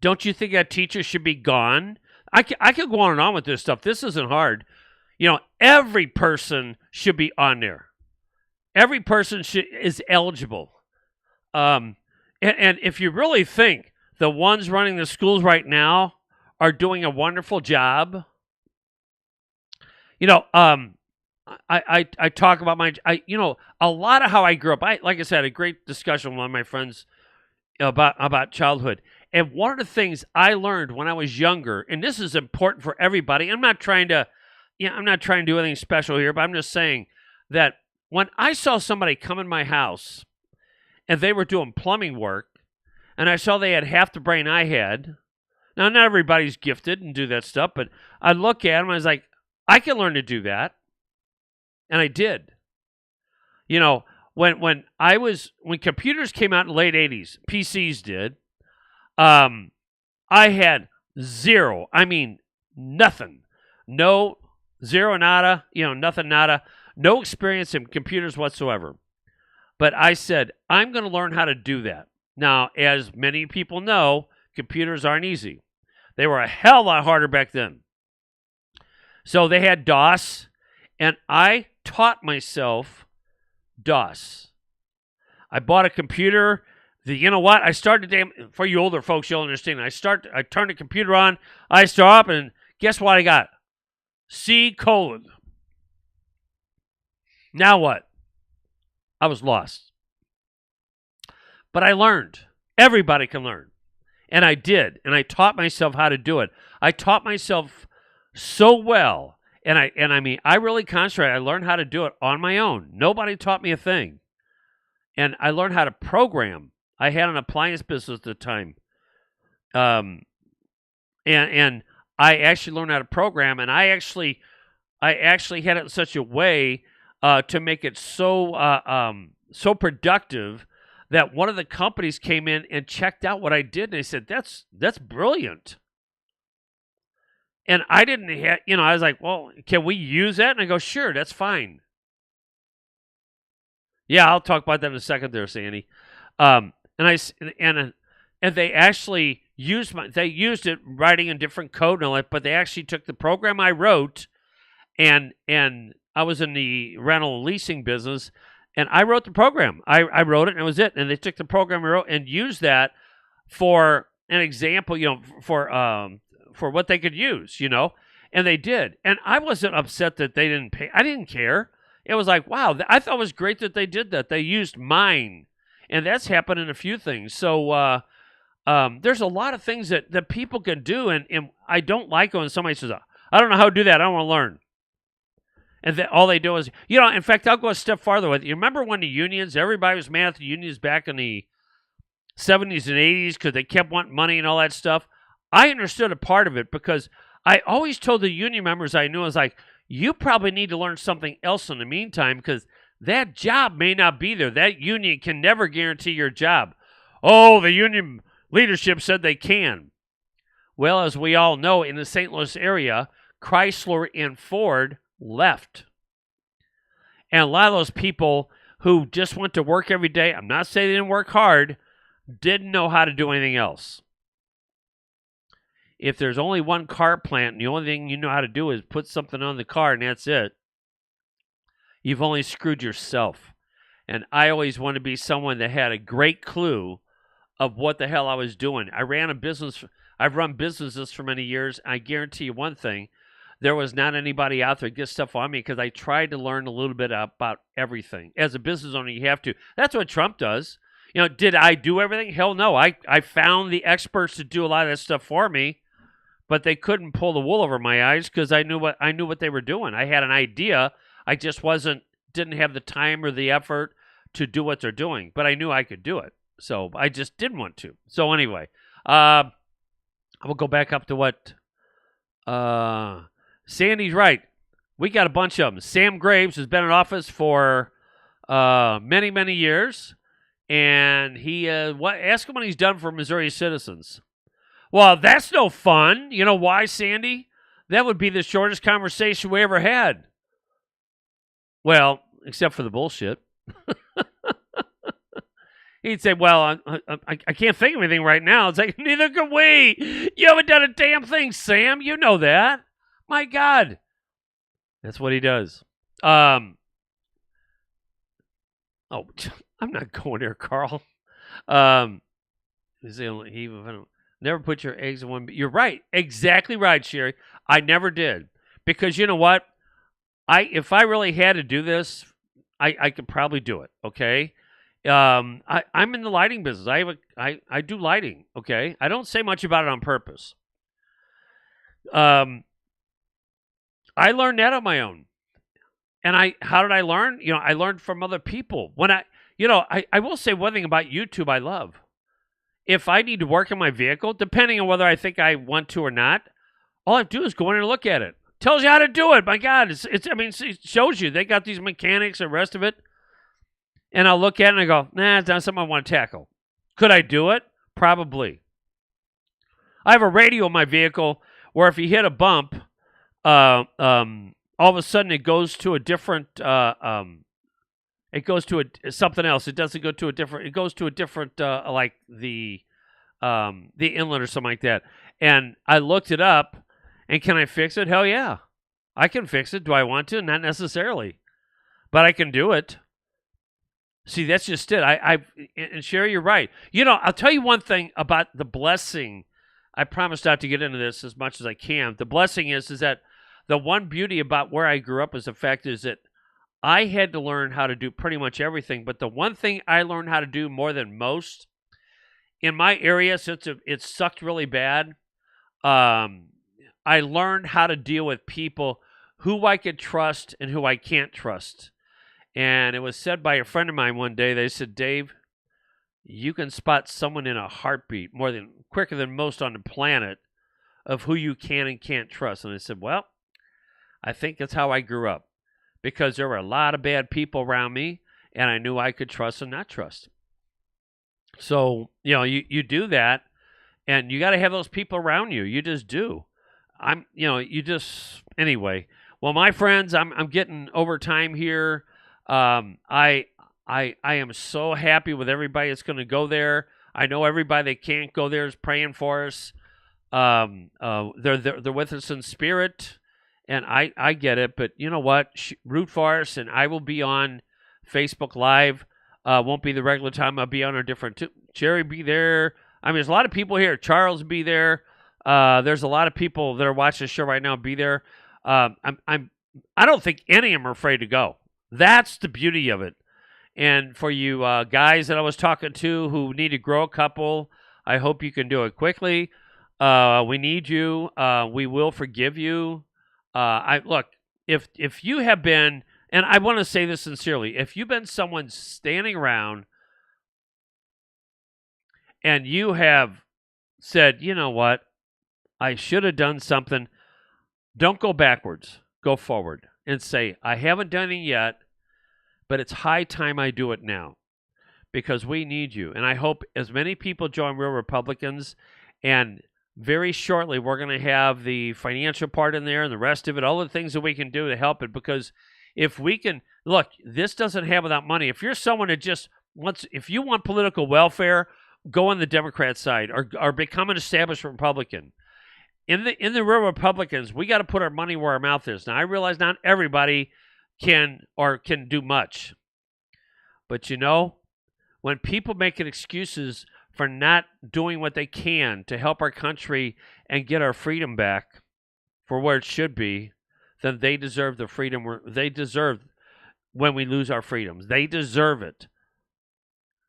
Don't you think that teacher should be gone? I could go on and on with this stuff. This isn't hard. Every person should be on there. Every person is eligible. And if you really think the ones running the schools right now are doing a wonderful job, I talk about a lot of how I grew up. Like I said, I had a great discussion with one of my friends about childhood. And one of the things I learned when I was younger, and this is important for everybody, I'm not trying to do anything special here, but I'm just saying that when I saw somebody come in my house and they were doing plumbing work, and I saw they had half the brain I had. Now, not everybody's gifted and do that stuff, but I look at them and I was like, I can learn to do that. And I did. When computers came out in the late 80s, PCs did, I had zero. I mean, nothing. No, zero, nada, nothing, nada. No experience in computers whatsoever. But I said, I'm going to learn how to do that. Now, as many people know, computers aren't easy. They were a hell of a lot harder back then. So they had DOS, and I taught myself DOS. I bought a computer. You know what? I started for you older folks, you'll understand. I turned the computer on. I start up, and guess what I got? C:. Now what? I was lost. But I learned. Everybody can learn. And I did. And I taught myself how to do it. I taught myself so well. And I mean, I really concentrated. I learned how to do it on my own. Nobody taught me a thing. And I learned how to program. I had an appliance business at the time. And I actually learned how to program, and I actually had it in such a way to make it so productive that one of the companies came in and checked out what I did, and they said, that's brilliant. And I didn't have, I was like, well, can we use that? And I go, sure, that's fine. Yeah, I'll talk about that in a second there, Sandy. And they actually used it writing in different code and all that, but they actually took the program I wrote, and I was in the rental and leasing business, and I wrote the program. I wrote it, and it was it. And they took the program I wrote and used that for an example, for what they could use, and they did. And I wasn't upset that they didn't pay. I didn't care. It was like, wow, I thought it was great that they did that. They used mine, and that's happened in a few things. So there's a lot of things that people can do, and I don't like when somebody says, I don't know how to do that. I don't want to learn. And all they do is, in fact, I'll go a step farther with it. You remember when the unions, everybody was mad at the unions back in the 70s and 80s because they kept wanting money and all that stuff? I understood a part of it because I always told the union members I knew, I was like, you probably need to learn something else in the meantime because that job may not be there. That union can never guarantee your job. Oh, the union leadership said they can. Well, as we all know, in the St. Louis area, Chrysler and Ford left. And a lot of those people who just went to work every day, I'm not saying they didn't work hard, didn't know how to do anything else. If there's only one car plant and the only thing you know how to do is put something on the car and that's it, you've only screwed yourself. And I always wanted to be someone that had a great clue of what the hell I was doing. I ran a business. I've run businesses for many years. I guarantee you one thing. There was not anybody out there to get stuff on me because I tried to learn a little bit about everything. As a business owner, you have to. That's what Trump does. Did I do everything? Hell no. I found the experts to do a lot of that stuff for me, but they couldn't pull the wool over my eyes because I knew what they were doing. I had an idea. I just didn't have the time or the effort to do what they're doing, but I knew I could do it. So I just didn't want to. So anyway, I will go back up to what Sandy's right. We got a bunch of them. Sam Graves has been in office for many, many years, and ask him what he's done for Missouri citizens. Well, that's no fun. You know why, Sandy? That would be the shortest conversation we ever had. Well, except for the bullshit. He'd say, well, I can't think of anything right now. It's like, neither can we. You haven't done a damn thing, Sam. You know that. My God. That's what he does. I'm not going there, Carl. Never put your eggs in one. You're right. Exactly right, Sherry. I never did. Because you know what? If I really had to do this, I could probably do it, okay? I'm in the lighting business. I do lighting, okay? I don't say much about it on purpose. I learned that on my own. And how did I learn? I learned from other people. When I will say one thing about YouTube I love. If I need to work on my vehicle, depending on whether I think I want to or not, all I have to do is go in and look at it. Tells you how to do it. My God, it shows you. They got these mechanics and the rest of it. And I'll look at it and I go, nah, it's not something I want to tackle. Could I do it? Probably. I have a radio in my vehicle where if you hit a bump, all of a sudden it goes to a different, it goes to something else. It doesn't go to a different, it goes to a different, like the inlet or something like that. And I looked it up, and can I fix it? Hell yeah. I can fix it. Do I want to? Not necessarily. But I can do it. See, that's just it. And Sherry, you're right. I'll tell you one thing about the blessing. I promise not to get into this as much as I can. The blessing is that the one beauty about where I grew up is the fact is that I had to learn how to do pretty much everything. But the one thing I learned how to do more than most in my area, since it sucked really bad, I learned how to deal with people who I could trust and who I can't trust. And it was said by a friend of mine one day, they said, Dave, you can spot someone in a heartbeat quicker than most on the planet of who you can and can't trust. And I said, well, I think that's how I grew up, because there were a lot of bad people around me, and I knew I could trust and not trust. So, you do that, and you got to have those people around you. You just do. Anyway. Well, my friends, I'm getting over time here. I am so happy with everybody that's going to go there. I know everybody that can't go there is praying for us. They're with us in spirit, and I get it. But you know what? Root for us, and I will be on Facebook Live. Won't be the regular time. I'll be on a different. Jerry be there. I mean, there's a lot of people here. Charles be there. There's a lot of people that are watching the show right now. Be there. I don't think any of them are afraid to go. That's the beauty of it. And for you guys that I was talking to who need to grow a couple, I hope you can do it quickly. We need you. We will forgive you. Look, if you have been, and I want to say this sincerely, if you've been someone standing around and you have said, you know what, I should have done something, don't go backwards. Go forward and say, I haven't done it yet, but it's high time I do it now, because we need you. And I hope as many people join Real Republicans, and very shortly we're going to have the financial part in there and the rest of it, all the things that we can do to help it. Because if we can, look, this doesn't happen without money. If you're someone that just wants, if you want political welfare, go on the Democrat side or become an established Republican. In the Real Republicans, we got to put our money where our mouth is. Now, I realize not everybody can do much. But when people make excuses for not doing what they can to help our country and get our freedom back for where it should be, then they deserve the freedom. They deserve when we lose our freedoms. They deserve it.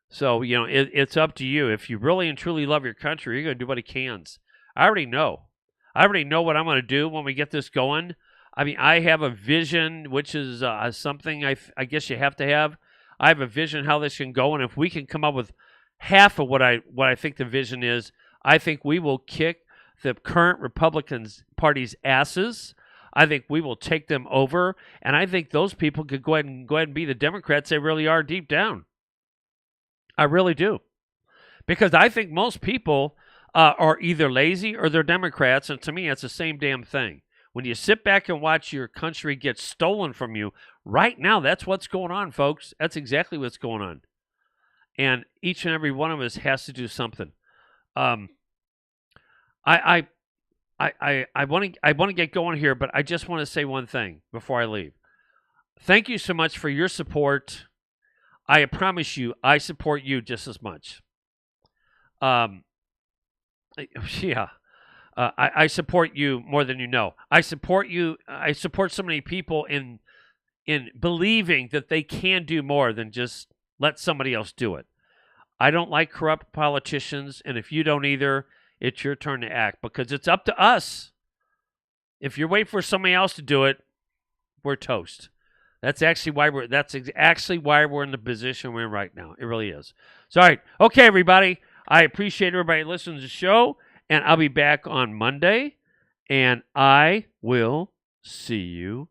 So, it's up to you. If you really and truly love your country, you're going to do what you can. I already know what I'm going to do when we get this going. I mean, I have a vision, which is something I guess you have to have. I have a vision how this can go, and if we can come up with half of what I think the vision is, I think we will kick the current Republican Party's asses. I think we will take them over, and I think those people could go ahead and be the Democrats they really are deep down. I really do, because I think most people are either lazy or they're Democrats, and to me, it's the same damn thing. When you sit back and watch your country get stolen from you, right now, that's what's going on, folks. That's exactly what's going on. And each and every one of us has to do something. I want to get going here, but I just want to say one thing before I leave. Thank you so much for your support. I promise you, I support you just as much. I support you more than you know. I support you. I support so many people in believing that they can do more than just let somebody else do it. I don't like corrupt politicians, and if you don't either, it's your turn to act, because it's up to us. If you're waiting for somebody else to do it, we're toast. That's actually why we're in the position we're in right now. It really is. So, all right. Okay, everybody. I appreciate everybody listening to the show, and I'll be back on Monday, and I will see you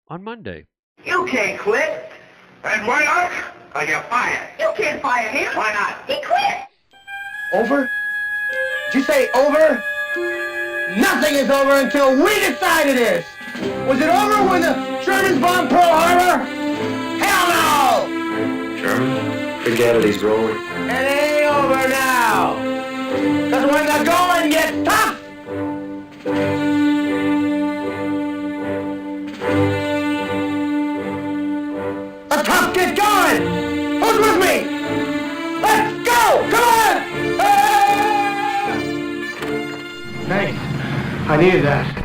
on Monday. You can't quit. And why not? Because you're fired. You can't fire him. Why not? He quit. Over? Did you say over? Nothing is over until we decide it is. Was it over when the Germans bombed Pearl Harbor? Hell no! German? Forget it, he's rolling. It ain't over now. Because when the going gets tough, the tough get going. Who's with me? Let's go! Come on! Thanks. I needed that.